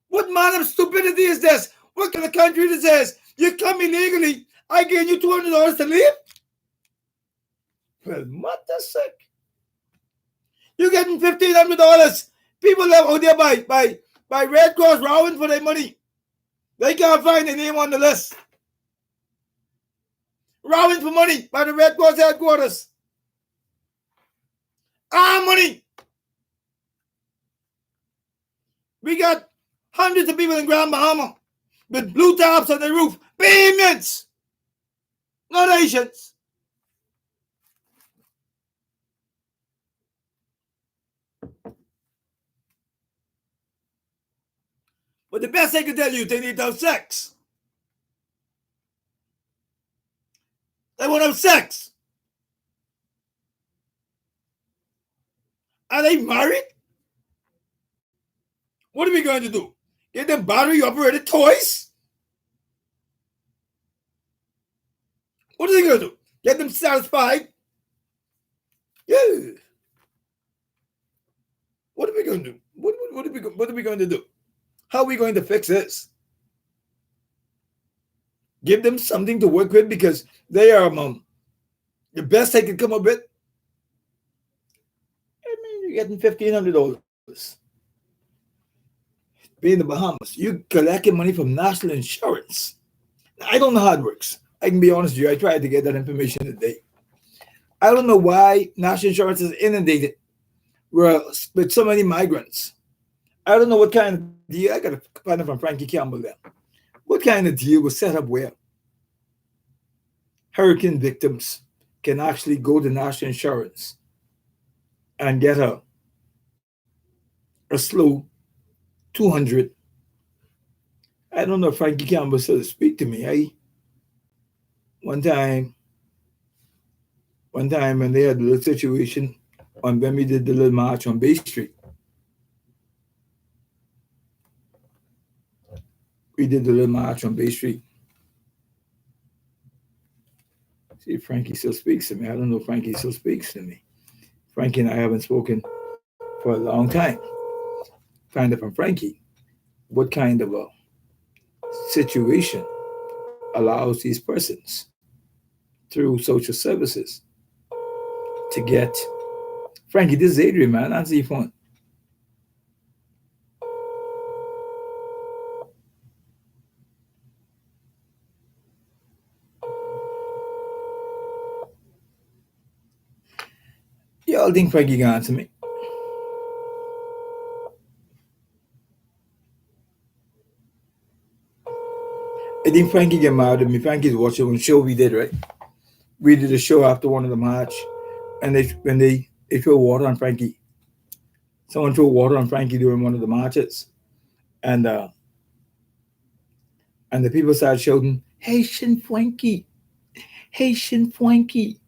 What manner of stupidity is this? What kind of country this is? You come illegally, I give you $200 to leave? Well, what the sick? You're getting $1,500. People live out there by Red Cross rowing for their money. They can't find their name on the list. Rowing for money by the Red Cross headquarters. Our money. We got hundreds of people in Grand Bahama with blue tops on the roof. Payments. Not Asians. But the best I can tell you, they need to have sex. They want to have sex. Are they married? What are we going to do? Get them battery-operated toys? What are they going to do? Get them satisfied? Yeah. What are we going to do? What are we going to do? How are we going to fix this? Give them something to work with because they are the best I can come up with. I mean, you're getting $1,500. Be in the Bahamas. You collecting money from National Insurance. I don't know how it works. I can be honest with you. I tried to get that information today. I don't know why National Insurance is inundated with so many migrants. I don't know what kind of deal. I got to find it from Frankie Campbell there. What kind of deal was set up where hurricane victims can actually go to National Insurance and get a slow 200. I don't know if Frankie Campbell still speak to me. One time when they had a little situation when we did the little march on Bay Street. We did the little march on Bay Street. See if Frankie still speaks to me. I don't know if Frankie still speaks to me. Frankie and I haven't spoken for a long time. Find out from Frankie what kind of a situation allows these persons through social services to get. Frankie, this is Adrian, man. Answer your phone. Y'all think Frankie can answer me? I think Frankie get mad at me. Frankie's watching one show we did, right? We did a show after one of the march, and when they throw water on Frankie. Someone threw water on Frankie during one of the marches, and the people started shouting, "Haitian Frankie, Haitian Frankie,"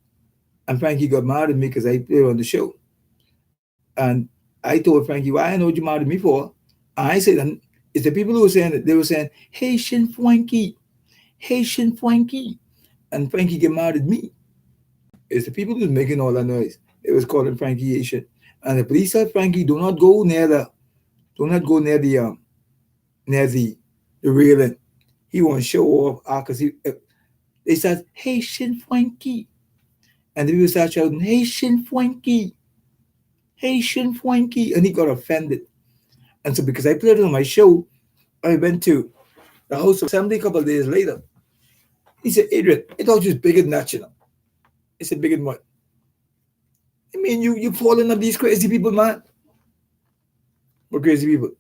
and Frankie got mad at me because I played on the show, and I told Frankie, "Why I know what you mad at me for?" And I said, "It's the people who were saying it. They were saying Haitian Frankie, Haitian Frankie," and Frankie get mad at me. It's the people who's making all that noise. They was calling Frankie Haitian, and the police said, "Frankie, do not go near the railing. He won't show off because they said Haitian Frankie," and the people started shouting Haitian Frankie, Haitian Frankie, and he got offended. And so because I played it on my show, I went to the House of Assembly a couple of days later. He said, Adrian, I thought you was bigger than that, you know. I said, bigger than what? I mean, you falling of these crazy people, man. What crazy people?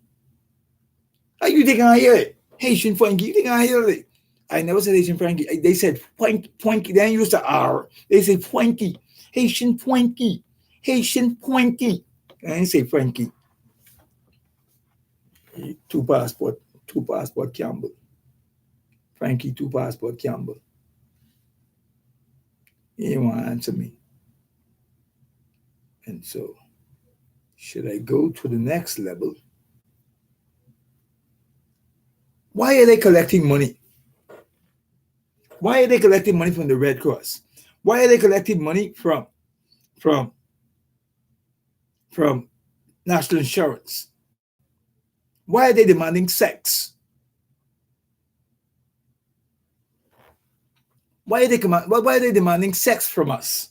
How you think I hear it? Haitian Frankie, you think I hear it? I never said Haitian Frankie. They said Frankie. They didn't use the R. They say Frankie. Haitian Frankie. Haitian Frankie. I didn't say Frankie. Two passport Campbell. Frankie, two passport Campbell. He didn't want to answer me. And so, should I go to the next level? Why are they collecting money? Why are they collecting money from the Red Cross? Why are they collecting money from national insurance? Why are they demanding sex? Why are they demanding sex from us?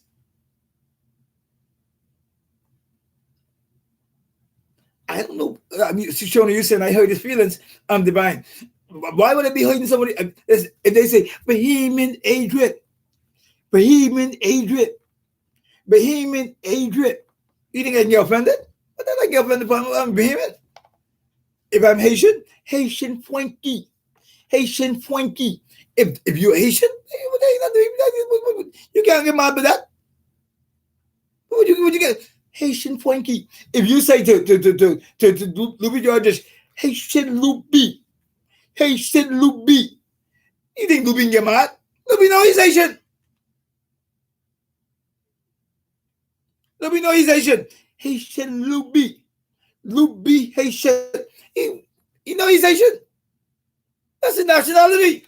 I don't know. I mean, Shona, you saying I hurt his feelings. I'm divine. Why would I be hurting somebody? If they say Bohemian Adrian, Bohemian Adrian, Bohemian Adrian, you think I can get offended? I don't get offended if I'm Bohemian. If I'm Haitian, Haitian Frankie, Haitian Frankie. If you're Haitian, you can't get mad with that. What would you get? Haitian Frankie. If you say to Louis Georges, Haitian Louis, Haitian Louis, you think Louis can get mad? Louis know he's Haitian. Louis know he's Haitian. Haitian Louis. Louis Haitian. You know he's Haitian. That's his nationality.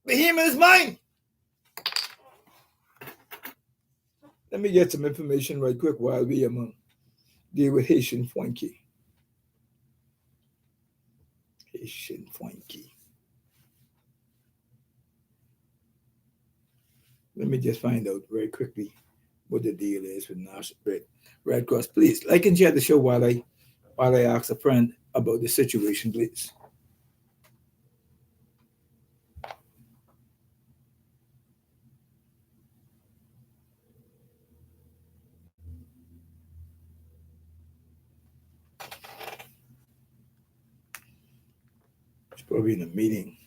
But him is mine. Let me get some information right quick while we deal with Haitian Frankie. Haitian Frankie. Let me just find out very quickly what the deal is with National Red Cross. Please like and share the show while I ask a friend about the situation, please. It's probably in a meeting.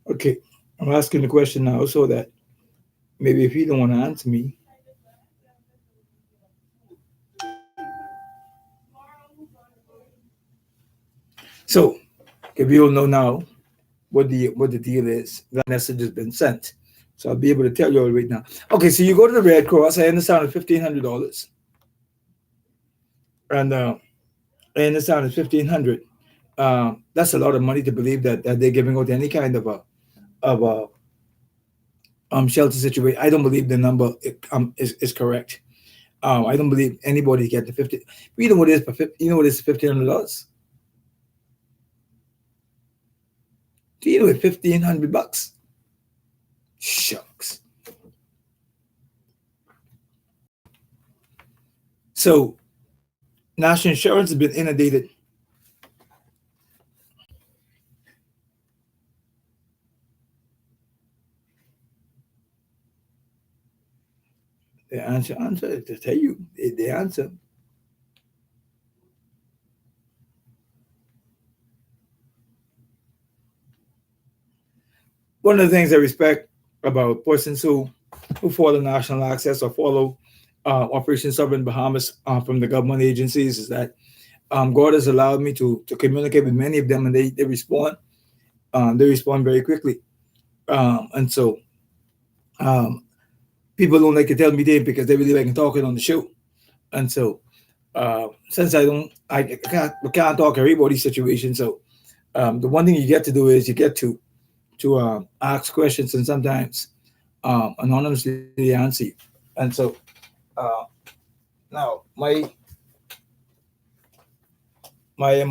Okay, I'm asking the question now so that maybe if you don't want to answer me. So, if you all know now what the deal is, that message has been sent. So I'll be able to tell you all right now. Okay, so you go to the Red Cross. I understand it's $1,500, and I understand it's $1,500. That's a lot of money to believe that they're giving out any kind of a shelter situation. I don't believe the number is correct. I don't believe anybody get the 50. You know what it is? You know what is $1,500? Do you know what $1,500? Shucks. So, national insurance has been inundated. The answer to tell you the answer. One of the things I respect about persons who follow national access or follow Operation Sovereign Bahamas from the government agencies is that God has allowed me to communicate with many of them, and they respond. They respond very quickly, and so people don't like to tell me they because they really like talking on the show, and so Since I can't talk everybody's situation. So the one thing you get to do is you get to ask questions and sometimes anonymously answer you. And so uh, now my my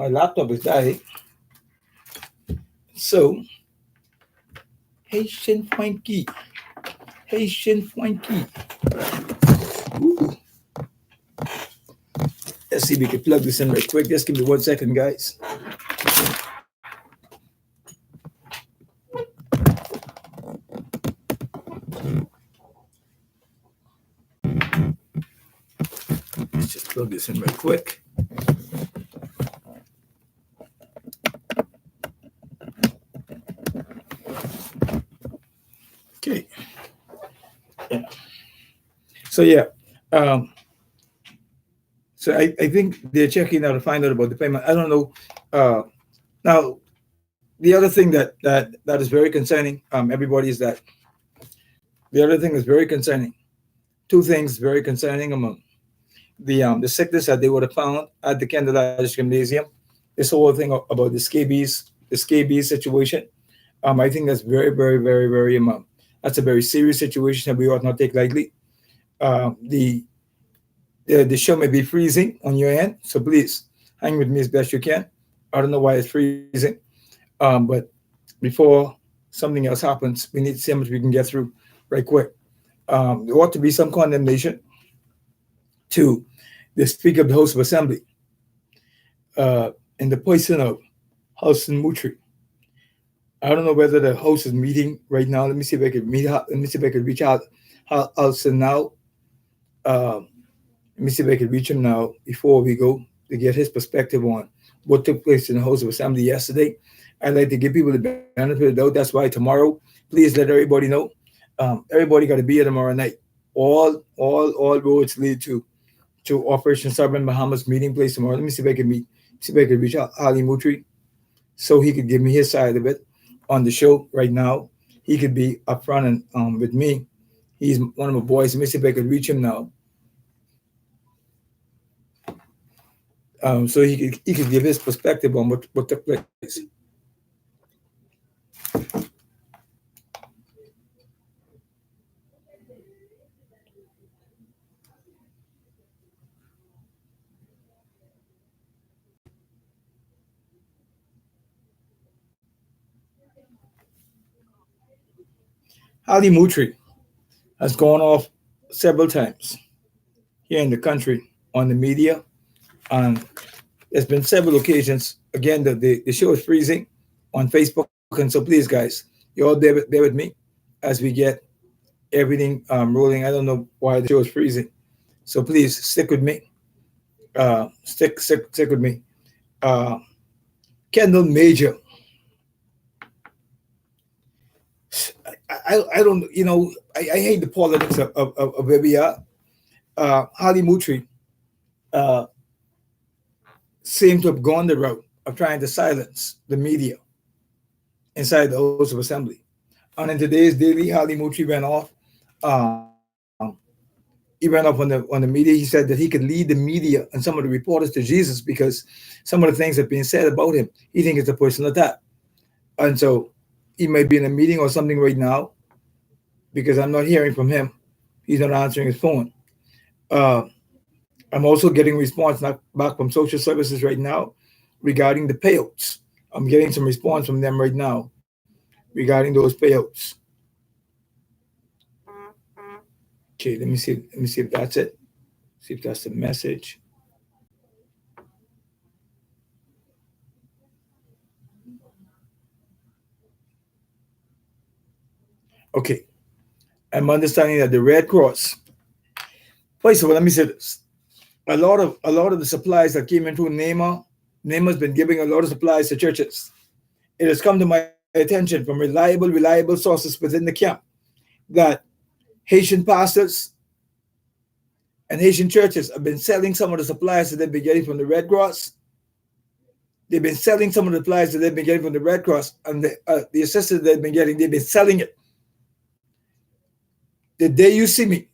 laptop is dying. So Haitian Frankie, Haitian Frankie. Ooh. Let's see if we can plug this in right quick. Just give me 1 second, guys. Let's just plug this in right quick. Okay. Yeah. So yeah. Um, so I think they're checking out to find out about the payment. I don't know. Now the other thing that is very concerning, everybody, is that the other thing is very concerning. Two things very concerning among the sickness that they would have found at the Candlelight Gymnasium. This whole thing about the scabies situation. I think that's very, very, very, very that's a very serious situation that we ought not take lightly. The show may be freezing on your end, so please hang with me as best you can. I don't know why it's freezing, but before something else happens, we need to see how much we can get through right quick. There ought to be some condemnation to the Speaker of the House of Assembly and the person of Hudson Mutri. I don't know whether the House is meeting right now. Let me see if I can meet. Let me see if I can reach out Hudson now. Um, Let me see if I can reach him now before we go to get his perspective on what took place in the House of Assembly yesterday. I'd like to give people the benefit of the doubt. That's why tomorrow, please let everybody know. Everybody got to be here tomorrow night. All roads lead to Operation Southern Bahamas meeting place tomorrow. Let me see if I can see if I can reach out Ali Mutri so he could give me his side of it on the show right now. He could be upfront and with me. He's one of my boys. Let me see if I could reach him now. So he could give his perspective on what took place. Ali Mutri has gone off several times here in the country on the media. And there's been several occasions. Again, the show is freezing on Facebook. And so please, guys, you all bear with me as we get everything rolling. I don't know why the show is freezing. So please stick with me. Stick with me. Uh, Kendall Major. I don't, I hate the politics of where we are. Hali Mutri uh, seemed to have gone the route of trying to silence the media inside the House of Assembly. And in today's daily, Hali Mutri went off. Um, he went off on the media. He said that he could lead the media and some of the reporters to Jesus because some of the things that are being said about him, he thinks it's a personal attack. And so he might be in a meeting or something right now because I'm not hearing from him. He's not answering his phone. Uh, I'm also getting response back from social services right now regarding the payouts. I'm getting some response from them right now regarding those payouts. Okay, let me see. Let me see if that's it. See if that's the message. Okay, I'm understanding that the Red Cross. First of all, let me say this: a lot of the supplies that came into NEMA's been giving a lot of supplies to churches. It has come to my attention from reliable sources within the camp that Haitian pastors and Haitian churches have been selling some of the supplies that they've been getting from the Red Cross. They've been selling some of the supplies that they've been getting from the Red Cross and the assistance they've been getting. They've been selling it the day you see me,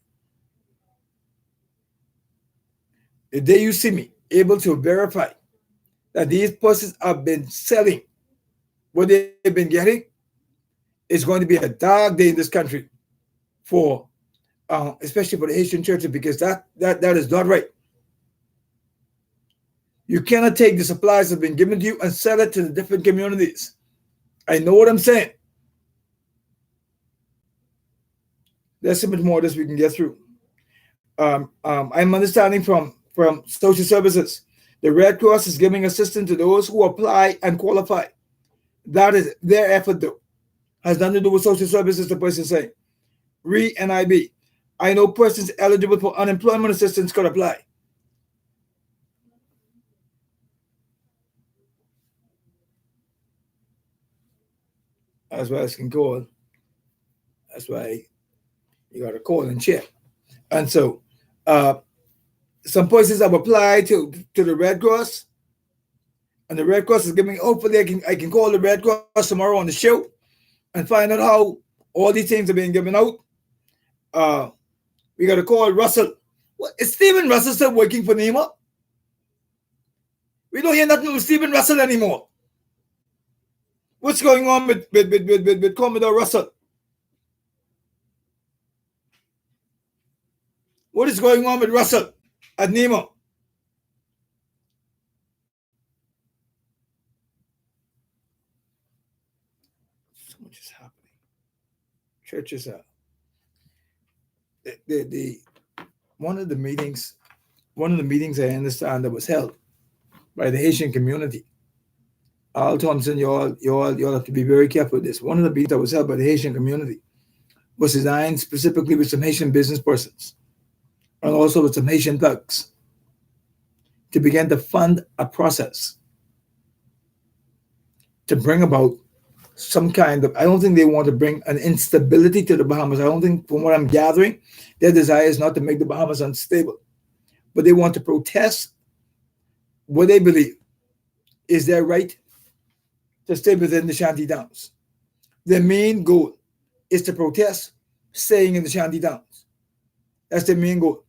the day you see me able to verify that these persons have been selling what they've been getting, it's going to be a dark day in this country for, especially for the Haitian churches, because that is not right. You cannot take the supplies that have been given to you and sell it to the different communities. I know what I'm saying. There's so much more of this we can get through. I'm understanding from social services, the Red Cross is giving assistance to those who apply and qualify. That is their effort, though. Has nothing to do with social services, the person saying. NIB. I know persons eligible for unemployment assistance could apply. That's why I can call. That's why you got to call and check. And so, some persons have applied to the Red Cross, and the Red Cross is giving. Hopefully, I can call the Red Cross tomorrow on the show and find out how all these things are being given out. We got to call Russell. What, is Stephen Russell still working for NEMA? We don't hear nothing from Stephen Russell anymore. What's going on with Commodore Russell? What is going on with Russell at NEMA? So much is happening. Churches are the one of the meetings I understand that was held by the Haitian community. Al Thompson, you all have to be very careful with this. One of the meetings that was held by the Haitian community was designed specifically with some Haitian business persons and also with some Haitian thugs to begin to fund a process to bring about some kind of, I don't think they want to bring an instability to the Bahamas. I don't think, from what I'm gathering, their desire is not to make the Bahamas unstable, but they want to protest what they believe is their right to stay within the Shanty Downs. Their main goal is to protest staying in the Shanty Downs. That's their main goal.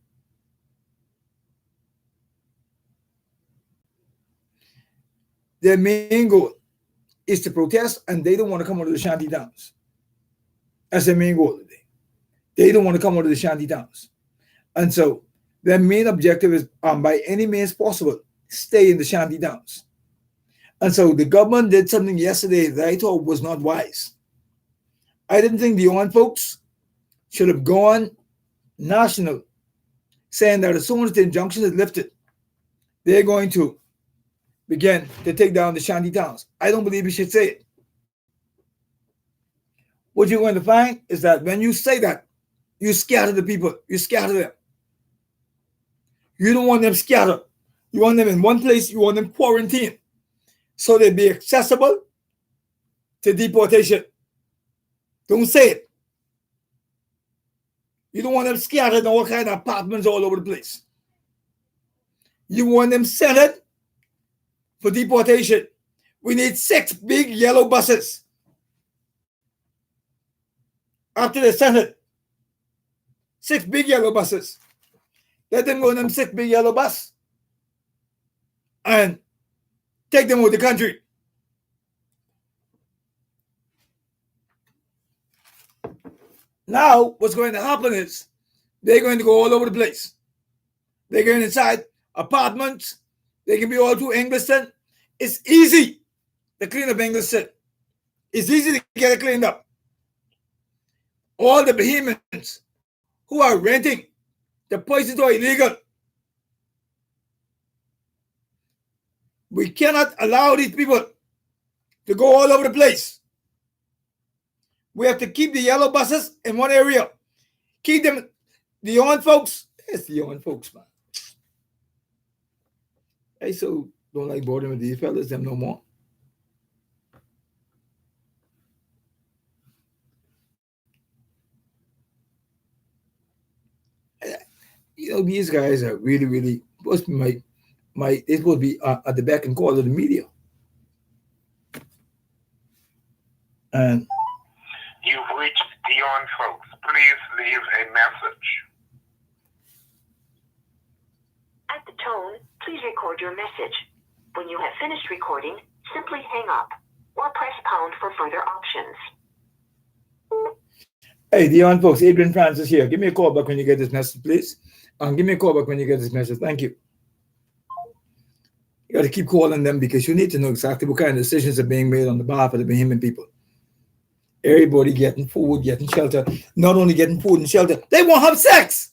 Their main goal is to protest, and they don't want to come out of the Shanty Downs. That's their main goal today. They don't want to come out of the Shanty Downs. And so their main objective is, by any means possible, stay in the Shanty Downs. And so the government did something yesterday that I thought was not wise. I didn't think the UN folks should have gone national, saying that as soon as the injunction is lifted, they're going to begin to take down the Shanty Towns. I don't believe you should say it. What you're going to find is that when you say that, you scatter the people, you scatter them. You don't want them scattered. You want them in one place, you want them quarantined, so they'd be accessible to deportation. Don't say it. You don't want them scattered in all kinds of apartments all over the place. You want them sent for deportation. We need 6 big yellow buses. After the Senate, 6 big yellow buses. Let them go in them 6 big yellow buses and take them out of the country. Now, what's going to happen is they're going to go all over the place. They're going inside apartments. They can be all through Engliston. It's easy to clean up Engliston. It's easy to get it cleaned up. All the Bahamians who are renting, the places are illegal. We cannot allow these people to go all over the place. We have to keep the yellow buses in one area. Keep them, the young folks. It's the young folks, man. I so don't like boarding with these fellas, them no more. You know, these guys are really, really supposed to be they're supposed to be at the back and call of the media. And you've reached Dion folks. please leave a message? At the tone, please record your message. When you have finished recording, simply hang up or press pound for further options. Hey, Dion folks, Adrian Francis here. Give me a call back when you get this message, please. Give me a call back when you get this message. Thank you. You got to keep calling them because you need to know exactly what kind of decisions are being made on the behalf of the Bahamian people. Everybody getting food, getting shelter. Not only getting food and shelter, they want to have sex.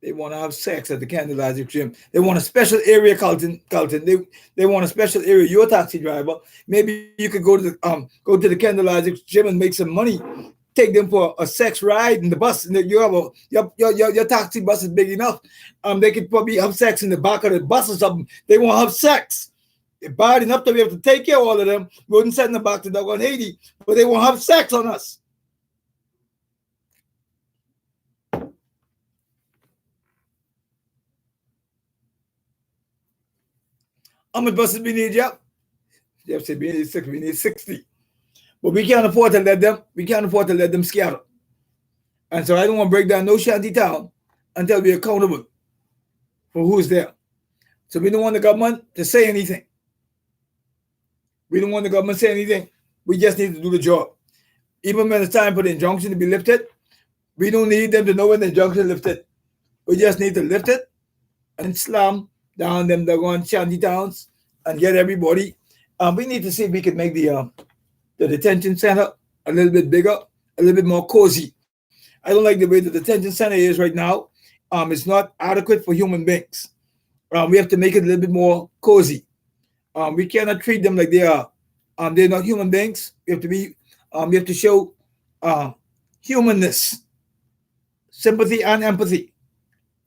They want to have sex at the Candlelight Gym. They want a special area, Carlton. They want a special area. You're a taxi driver. Maybe you could go to the Candlelight Gym and make some money. Take them for a sex ride in the bus. And you have your taxi bus is big enough. They could probably have sex in the back of the bus or something. They want to have sex. They're bad enough that we have to take care of all of them. We wouldn't send them back to Dogon Haiti, but they want to have sex on us. How much buses we need, Jeff? Jeff said we need 60. But we can't afford to let them scatter. And so I don't want to break down no shanty town until we're accountable for who's there. So we don't want the government to say anything. We don't want the government to say anything. We just need to do the job. Even when it's time for the injunction to be lifted, we don't need them to know when the injunction is lifted. We just need to lift it and slam down them doggone shanty towns and get everybody. We need to see if we can make the detention center a little bit bigger, a little bit more cozy. I don't like the way the detention center is right now. It's not adequate for human beings. We have to make it a little bit more cozy. We cannot treat them like they are. They're not human beings. We have to show humanness, sympathy, and empathy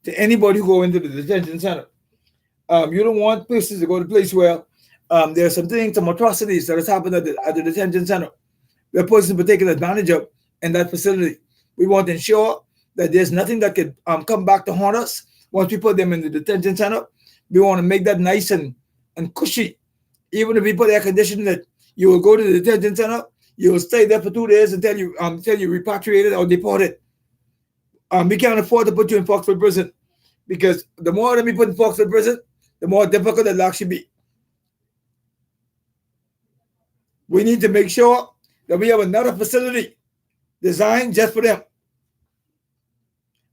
to anybody who go into the detention center. You don't want persons to go to a place where there are some atrocities that has happened at the detention center where persons were taken advantage of in that facility. We want to ensure that there's nothing that could come back to haunt us once we put them in the detention center. We want to make that nice and cushy. Even if we put air conditioning that you will go to the detention center, you will stay there for 2 days until you repatriated or deported. We can't afford to put you in Foxville prison because the more that we put in Foxville prison, the more difficult the lock should be. We need to make sure that we have another facility designed just for them.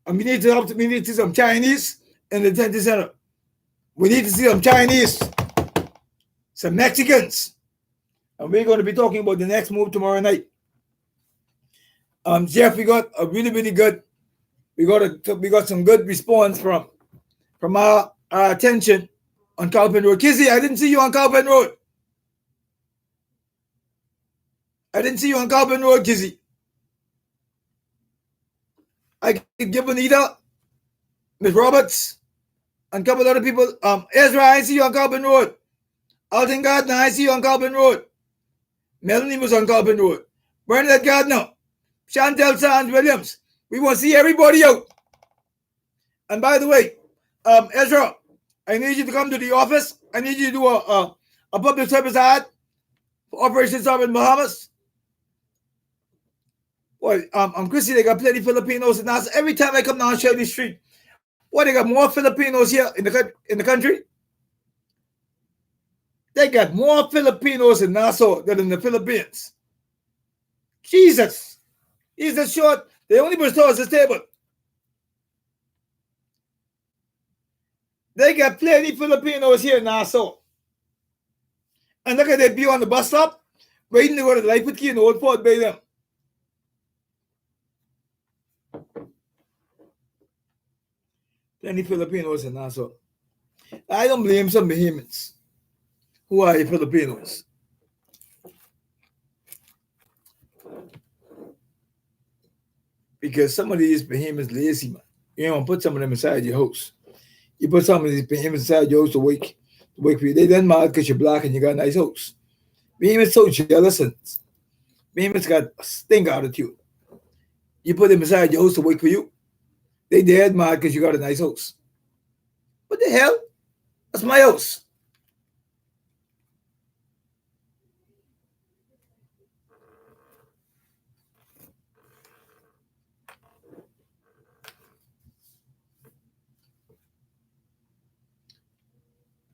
And we need to see some Chinese in the detention center. We need to see some Chinese, some Mexicans. And we're going to be talking about the next move tomorrow night. Jeff, we got a really, really good, we got some good response from our attention on Carlton Road. Kizzy, I didn't see you on Carlton Road. Kizzy. I could give Anita, Miss Roberts, and a couple other people. Ezra, I see you on Carlton Road. Alton Gardner, I see you on Carlton Road. Melanie was on Carlton Road. Bernadette Gardner, Chantel Sands Williams. We want to see everybody out. And by the way, Ezra, I need you to come to the office. I need you to do a public service ad for Operation Stop in Bahamas. Boy, Chrissy, they got plenty of Filipinos in Nassau. Every time I come down Shelby Street, boy, they got more Filipinos here in the country. They got more Filipinos in Nassau than in the Philippines. Jesus. He's that short. They only put stores at this table. They got plenty of Filipinos here in Nassau. And look at they be on the bus stop, waiting to go to the Life with Key in Old Fort Bay them. Plenty of Filipinos in Nassau. I don't blame some Bahamians who are Filipinos. Because some of these Bahamians lazy, man. You don't put some of them inside your house. You put some of these Bahamians inside your house to wake for you. They then mad because you're black and you got a nice house. Bahamians so jealous and Bahamians got a stink attitude. You put them inside your house to wait for you. They dead mad because you got a nice house. What the hell? That's my house.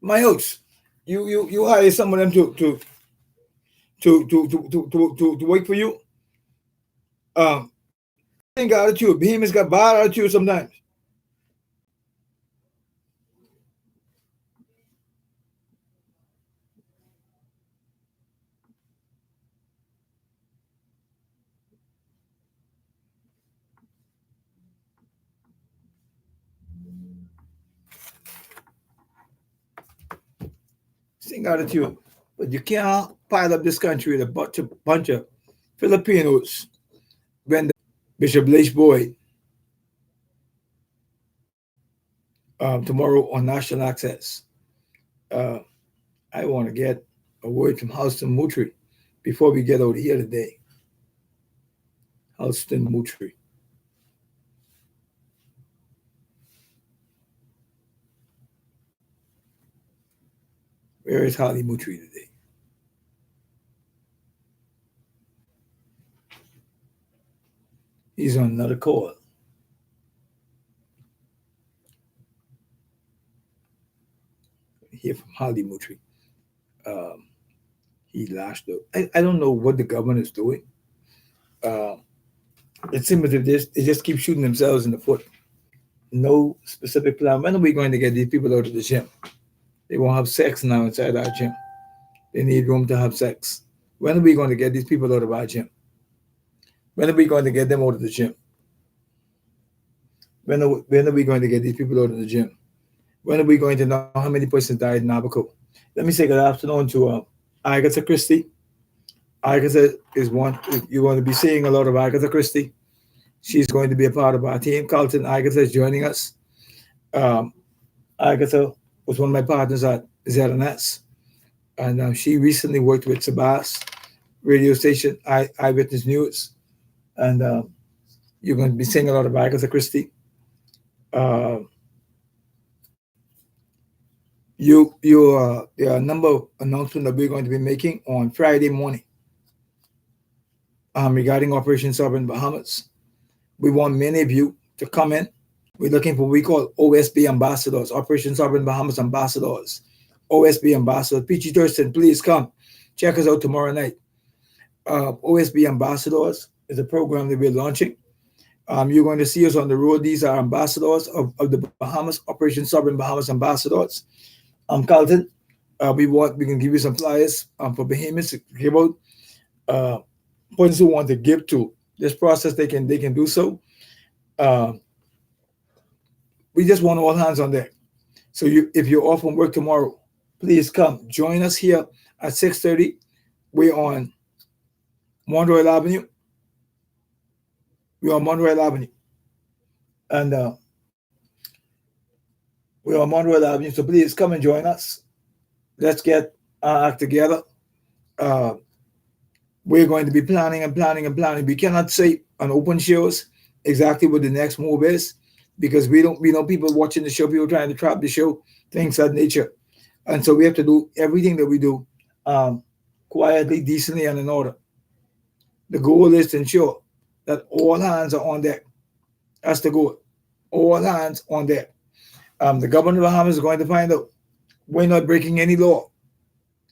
my house. You hire some of them to work for you. Ain't got attitude. Behemoth's got bad attitude sometimes. Sing attitude. But you can't pile up this country with a bunch of Filipinos when Bishop Blaise Boyd tomorrow on National Access. I want to get a word from Halston Mutri before we get out of here today. Halston Mutri. Where is Holly Mutri today? He's on another call. Hear from Holly Mutri. He lashed out. I don't know what the government is doing. It seems as if they just keep shooting themselves in the foot. No specific plan. When are we going to get these people out of the gym? They won't have sex now inside our gym. They need room to have sex. When are we going to get these people out of our gym? When are we going to get them out of the gym? When are we going to get these people out of the gym? When are we going to know how many persons died in Abaco? Let me say good afternoon to Agatha Christie. Agatha is one. You're going to be seeing a lot of Agatha Christie. She's going to be a part of our team. Carlton Agatha is joining us. Agatha was one of my partners at ZNS. And she recently worked with Sabas radio station, Eyewitness News. And you're going to be seeing a lot of Agatha Christie. There are a number of announcements that we're going to be making on Friday morning regarding Operation Sovereign Bahamas. We want many of you to come in. We're looking for what we call OSB ambassadors, Operation Sovereign Bahamas ambassadors, OSB ambassadors. Peachy Thurston, please come. Check us out tomorrow night. OSB ambassadors is a program that we're launching. You're going to see us on the road. These are ambassadors of the Bahamas, Operation Sovereign Bahamas ambassadors. Carlton, we can give you some flyers for Bahamas to give out. Persons who want to give to this process, they can do so. We just want all hands on deck. So if you're off from work tomorrow, please come join us here at 6:30. We're on Monroe Avenue. We're on Monroe Avenue, and we're on Monroe Avenue. So please come and join us. Let's get our act together. We're going to be planning and planning and planning. We cannot say on open shows exactly what the next move is because we know people watching the show, people trying to trap the show, things of that nature. And so we have to do everything that we do quietly, decently, and in order. The goal is to ensure that all hands are on deck. That's the goal. All hands on deck. The governor of Bahamas is going to find out we're not breaking any law.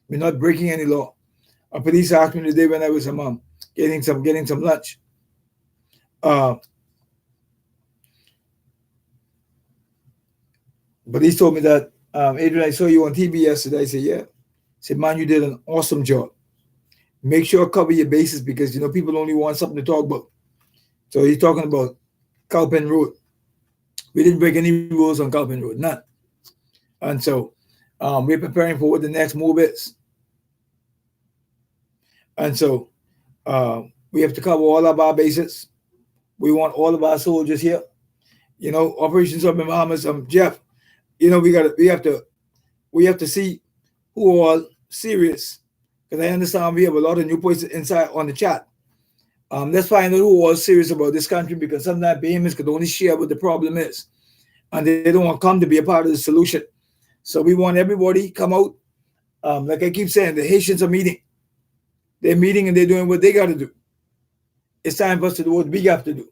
We're not breaking any law. A police asked me today when I was getting some lunch. Police told me that, Adrian, I saw you on TV yesterday. I said, yeah. I said, man, you did an awesome job. Make sure cover your bases because, people only want something to talk about. So he's talking about Cowpen Road. We didn't break any rules on Cowpen Road, none. And so we're preparing for what the next move is. And so we have to cover all of our bases. We want all of our soldiers here. Operation Sovereign Bahamas, Jeff, we have to see who are all serious. Because I understand we have a lot of new voices inside on the chat. Let's find out who are serious about this country because sometimes Bahamas could only share what the problem is. And they don't want to come to be a part of the solution. So we want everybody come out. Like I keep saying, the Haitians are meeting. They're meeting and they're doing what they got to do. It's time for us to do what we have to do.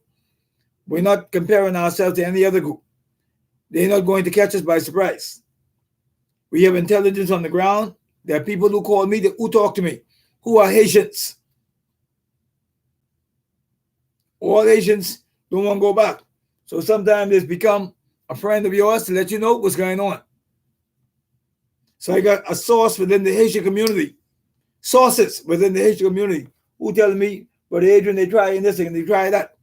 We're not comparing ourselves to any other group. They're not going to catch us by surprise. We have intelligence on the ground. There are people who call me, who talk to me, who are Haitians. All Haitians don't want to go back. So sometimes it's become a friend of yours to let you know what's going on. So I got a source within the Haitian community, sources within the Haitian community who tell me, but Adrian, they try this and they try that.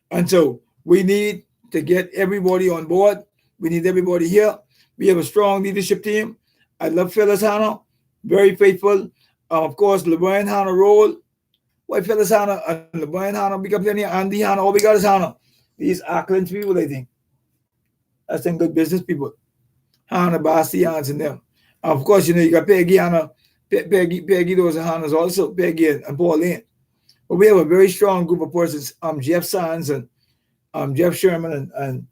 And so we need to get everybody on board. We need everybody here. We have a strong leadership team. I love Phyllis Hanna, very faithful. Of course, LeBron Hanna role. Why Phyllis Hanna and LeBron Hanna become here? Andy Hanna, all we got is Hanna. These Auckland people, I think. I think good business people. Hanna, Bastians, and them. Of course, you know, you got Peggy Hanna, Peggy, those are Hannas also, Peggy and Pauline. But we have a very strong group of persons. Jeff Sands and Jeff Sherman and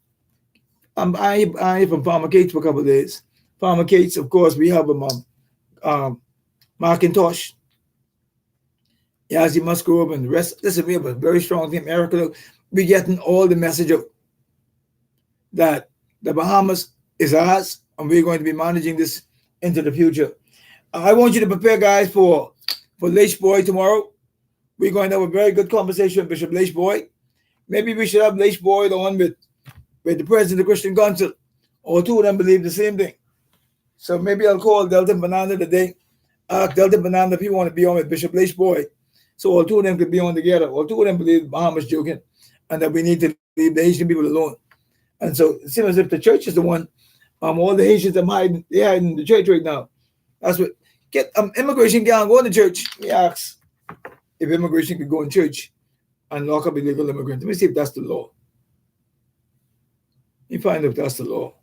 I from Farmer Cates for a couple of days. Farmer Cates, of course, we have Macintosh, Yazzie Musgrove, and the rest. Listen, we have a very strong team. Erica, we're getting all the message of that the Bahamas is ours, and we're going to be managing this into the future. I want you to prepare, guys, for Leish Boy tomorrow. We're going to have a very good conversation with Bishop Leish Boy. Maybe we should have Leish Boy the one with the president of the Christian Council. All two of them believe the same thing. So maybe I'll call Delton Banana today. Ask Delton Banana if he want to be on with Bishop Leish Boy. So all two of them could be on together. All two of them believe Bahamas joking and that we need to leave the Haitian people alone. And so it seems as if the church is the one. All the Haitians are hiding, they're hiding in the church right now. That's what immigration can't go in the church. We ask if immigration could go in church and lock up illegal immigrants. Let me see if that's the law. Let me find out if that's the law.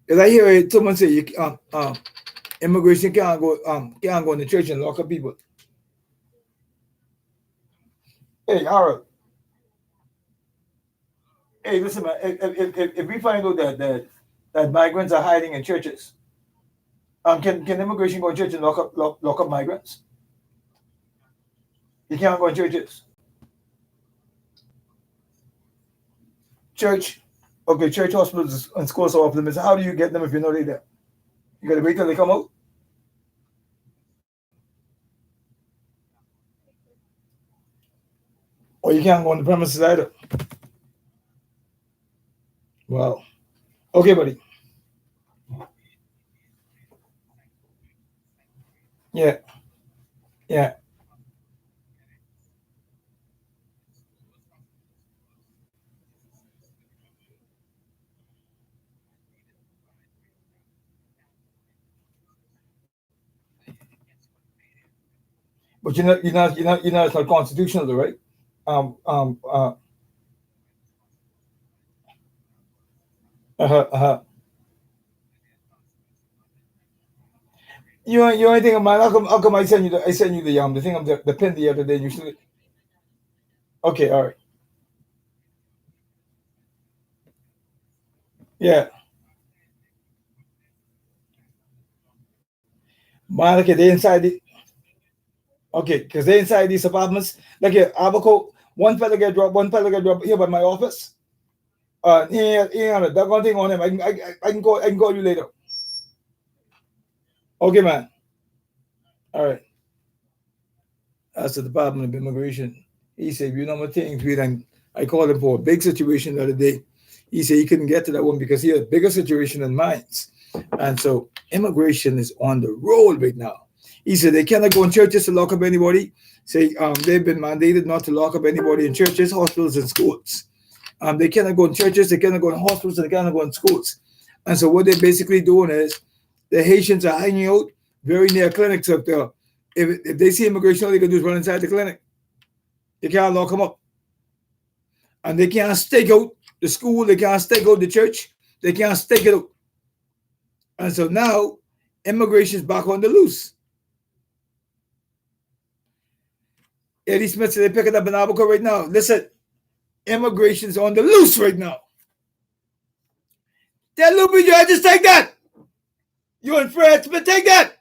Because I hear someone say immigration can't go in the church and lock up people. Hey, Harold. Hey, listen, man. If we find out that migrants are hiding in churches, can immigration go in church and lock up migrants? You can't go in churches. Church hospitals and schools are off limits. How do you get them if you know they're there? You got to wait till they come out. Or you can't go on the premises either. Wow. Okay, buddy. Yeah. Yeah. But you're not it's not constitutional, though, right? You only thing of mine. How come I send you the thing of the pin the other day? You should. Okay, all right. Yeah. Man, okay, they inside the. Okay, because they inside these apartments. Like here, Abaco, one fella get dropped here by my office. He ain't that one thing on him. I can call you later. Okay, man. All right. That's the Department of Immigration. He said, you know what things we done. I called him for a big situation the other day. He said he couldn't get to that one because he had a bigger situation than mine. And so immigration is on the roll right now. He said they cannot go in churches to lock up anybody. Say they've been mandated not to lock up anybody in churches, hospitals, and schools. They cannot go in churches, they cannot go in hospitals, and they cannot go in schools. And so what they're basically doing is the Haitians are hanging out very near clinics up there. If they see immigration, all they can do is run inside the clinic. They can't lock them up. And they can't stake out the school, they can't stake out the church, they can't stake it out. And so now immigration is back on the loose. Eddie Smith said they pick it up in Albuquerque right now. Listen, immigration's on the loose right now. Tell Lupe Joy, just take that. You and Fred Smith, take that.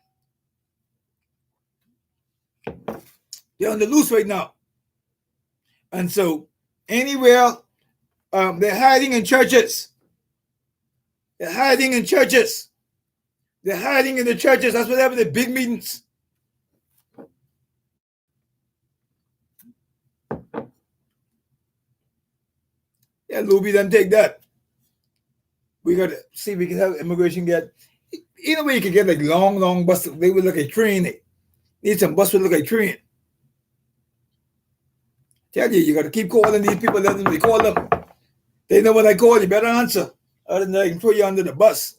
They're on the loose right now. And so anywhere, they're hiding in churches. They're hiding in churches. They're hiding in the churches. That's what happened at big meetings. Yeah, Luby, then take that. We got to see if we can have immigration get, you know, where you can get like long bus. They would look like train. They need some bus would look like train. Tell you got to keep calling these people. Let them call them. They know when I call, you better answer. Other than that, I can throw you under the bus.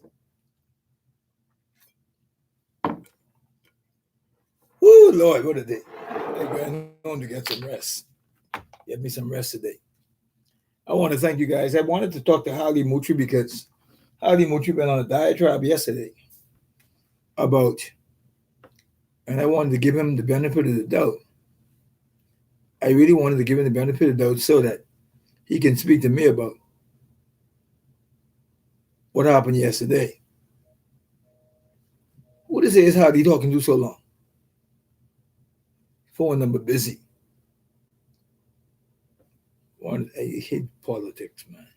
Woo, Lord, what a day. I'm going home to get some rest. Get me some rest today. I want to thank you guys. I wanted to talk to Harley Mutri because Harley Mutri went on a diatribe yesterday about, and I wanted to give him the benefit of the doubt. I really wanted to give him the benefit of the doubt so that he can speak to me about what happened yesterday. What is it? Is Harley talking to so long? Phone number busy. I hate politics, man.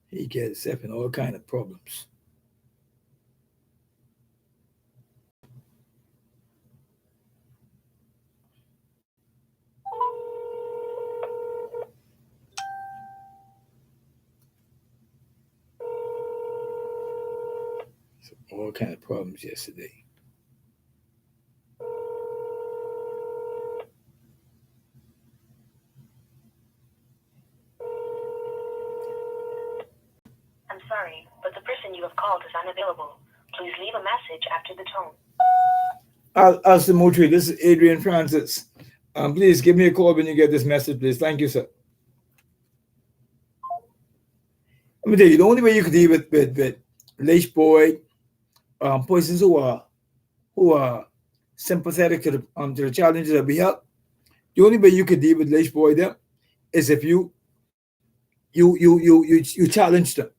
He gets himself in all kind of problems. So all kind of problems yesterday. I'm sorry, but the person you have called is unavailable. Please leave a message after the tone. Alistair Mutri, this is Adrian Francis. Please give me a call when you get this message, please. Thank you, sir. Let me tell you, the only way you could deal with Leish Boyd, persons who are sympathetic to the challenges that we have, the only way you could deal with Leish Boyd them is if you challenge them.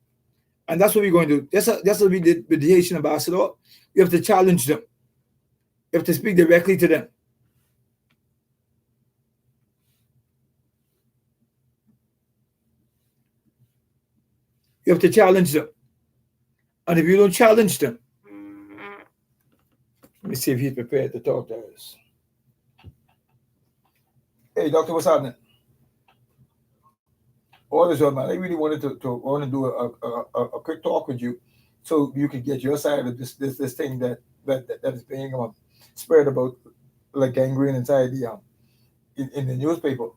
And that's what we're going to do. That's what we did with the Haitian ambassador. You have to challenge them. You have to speak directly to them. You have to challenge them. And if you don't challenge them, let me see if he's prepared to talk to us. Hey, doctor, what's happening? All this, man. I really wanted to do a quick talk with you, so you could get your side of this thing that is being spread about like gangrene inside the in the newspaper.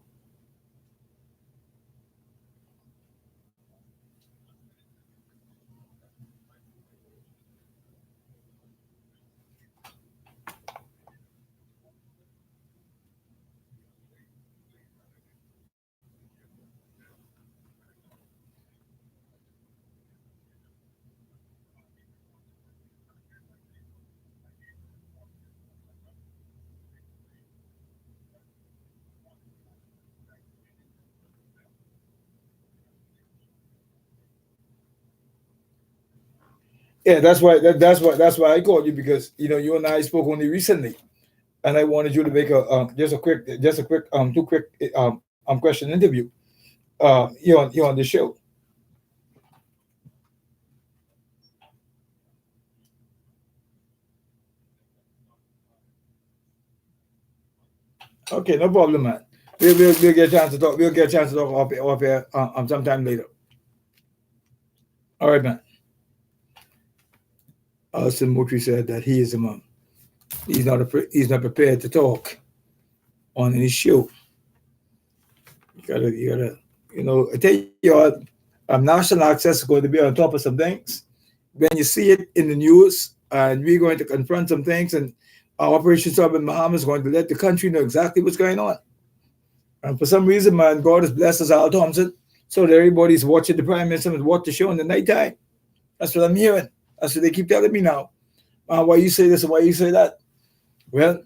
Yeah, that's why I called you, because you and I spoke only recently, and I wanted you to make a just a quick two quick question interview here on the show. Okay, no problem, man. We'll get a chance to talk. We'll get a chance to talk off here sometime later. All right, man. Alistair Mutri said that he is he's not prepared to talk on any show. You gotta I tell you what, national access is going to be on top of some things. When you see it in the news, and we're going to confront some things, and our Operation Southern Bahamas is going to let the country know exactly what's going on. And for some reason, man, God has blessed us, Al Thompson, so that everybody's watching the Prime Minister and watch the show in the nighttime. That's what I'm hearing. That's what they keep telling me now. Why you say this and why you say that? Well,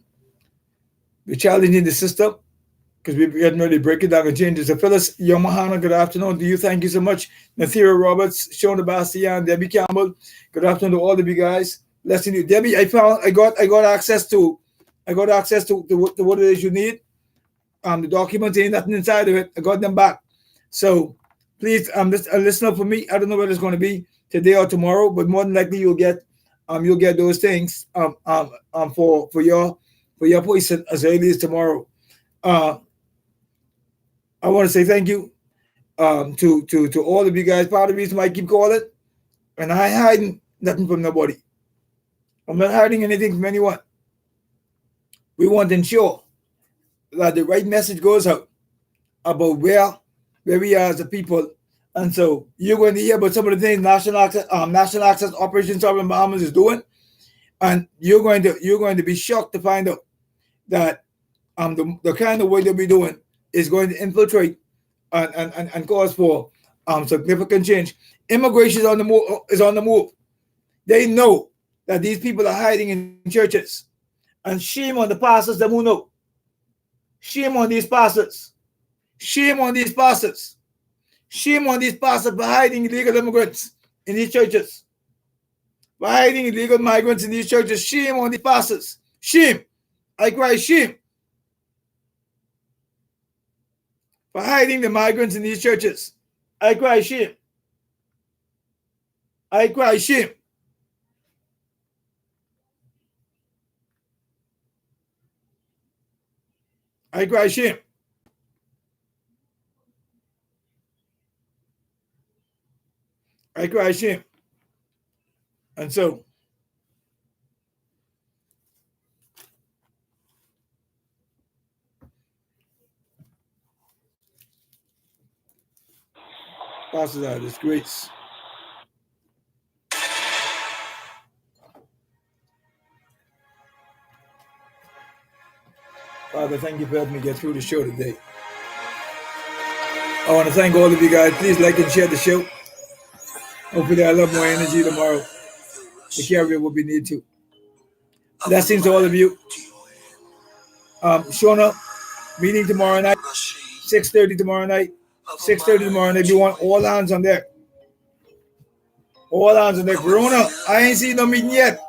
we're challenging the system because we're getting ready to break it down and change it. So, Phyllis Yamahana, good afternoon. Thank you so much. Nathira Roberts, Shona Bastian, Debbie Campbell. Good afternoon to all of you guys. Listen to you, Debbie. I got access to what it is you need. The documents ain't nothing inside of it. I got them back. So please, listen up for me. I don't know whether it's going to be today or tomorrow, but more than likely you'll get those things for your voice as early as tomorrow. I want to say thank you to all of you guys. Part of the reason why I keep calling, and I ain't hiding nothing from nobody. I'm not hiding anything from anyone. We want to ensure that the right message goes out about where we are as a people. And so you're going to hear about some of the things National Access Operation Sovereign Bahamas is doing, and you're going to be shocked to find out that the kind of work they'll be doing is going to infiltrate and cause for significant change. Immigration is on the move. They know that these people are hiding in churches, and shame on the pastors that who know. Shame on these pastors. Shame on these pastors. Shame on these pastors for hiding illegal immigrants in these churches. For hiding illegal migrants in these churches. Shame on these pastors. Shame. I cry shame. For hiding the migrants in these churches. I cry shame. I cry shame. I cry shame. I cry shame. And so, pastors are a disgrace. Father, thank you for helping me get through the show today. I want to thank all of you guys. Please like and share the show. Hopefully I'll have more energy tomorrow to carry what we need to. Blessings to all of you. Shona, meeting tomorrow night, 6:30 tomorrow night. 6:30 tomorrow night. You want all hands on deck. All hands on deck. Verona, I ain't seen no meeting yet.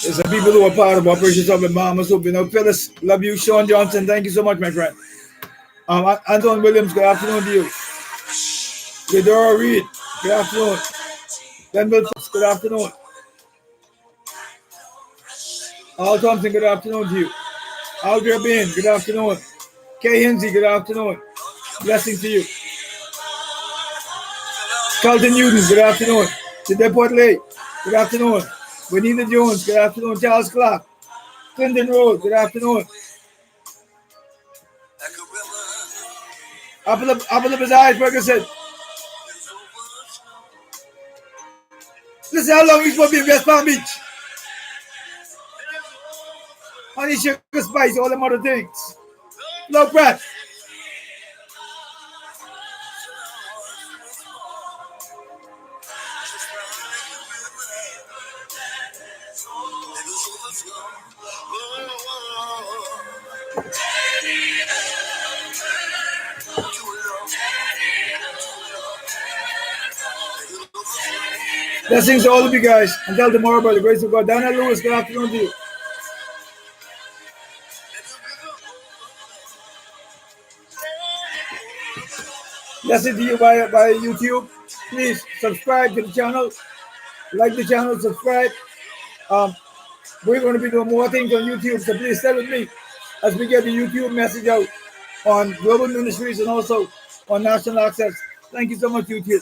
There's some people who are part of Operation Sovereign Bahamas who've been out. Phyllis, love you. Sean Johnson, thank you so much, my friend. Anton Williams, good afternoon to you. Ledora Reed, good afternoon. Denver, good afternoon. Al Thompson, good afternoon to you. Aldra Bain, good afternoon. Kay Hinsey, good afternoon. Blessing to you. Carlton Newton, good afternoon. Sidney Portley, good afternoon. Juanita Jones, good afternoon. Charles Clark. Clinton Road, good afternoon. Apple of his eyes, Ferguson. Listen how long he's supposed to be in West Palm Beach. Honey, sugar, spice, all them other things. Low breath. Blessings to all of you guys. Until tomorrow, by the grace of God. Dana Lewis, good afternoon to you. Blessings to you by YouTube. Please subscribe to the channel. Like the channel, subscribe. We're going to be doing more things on YouTube, so please stay with me as we get the YouTube message out on Global Ministries and also on National Access. Thank you so much, YouTube.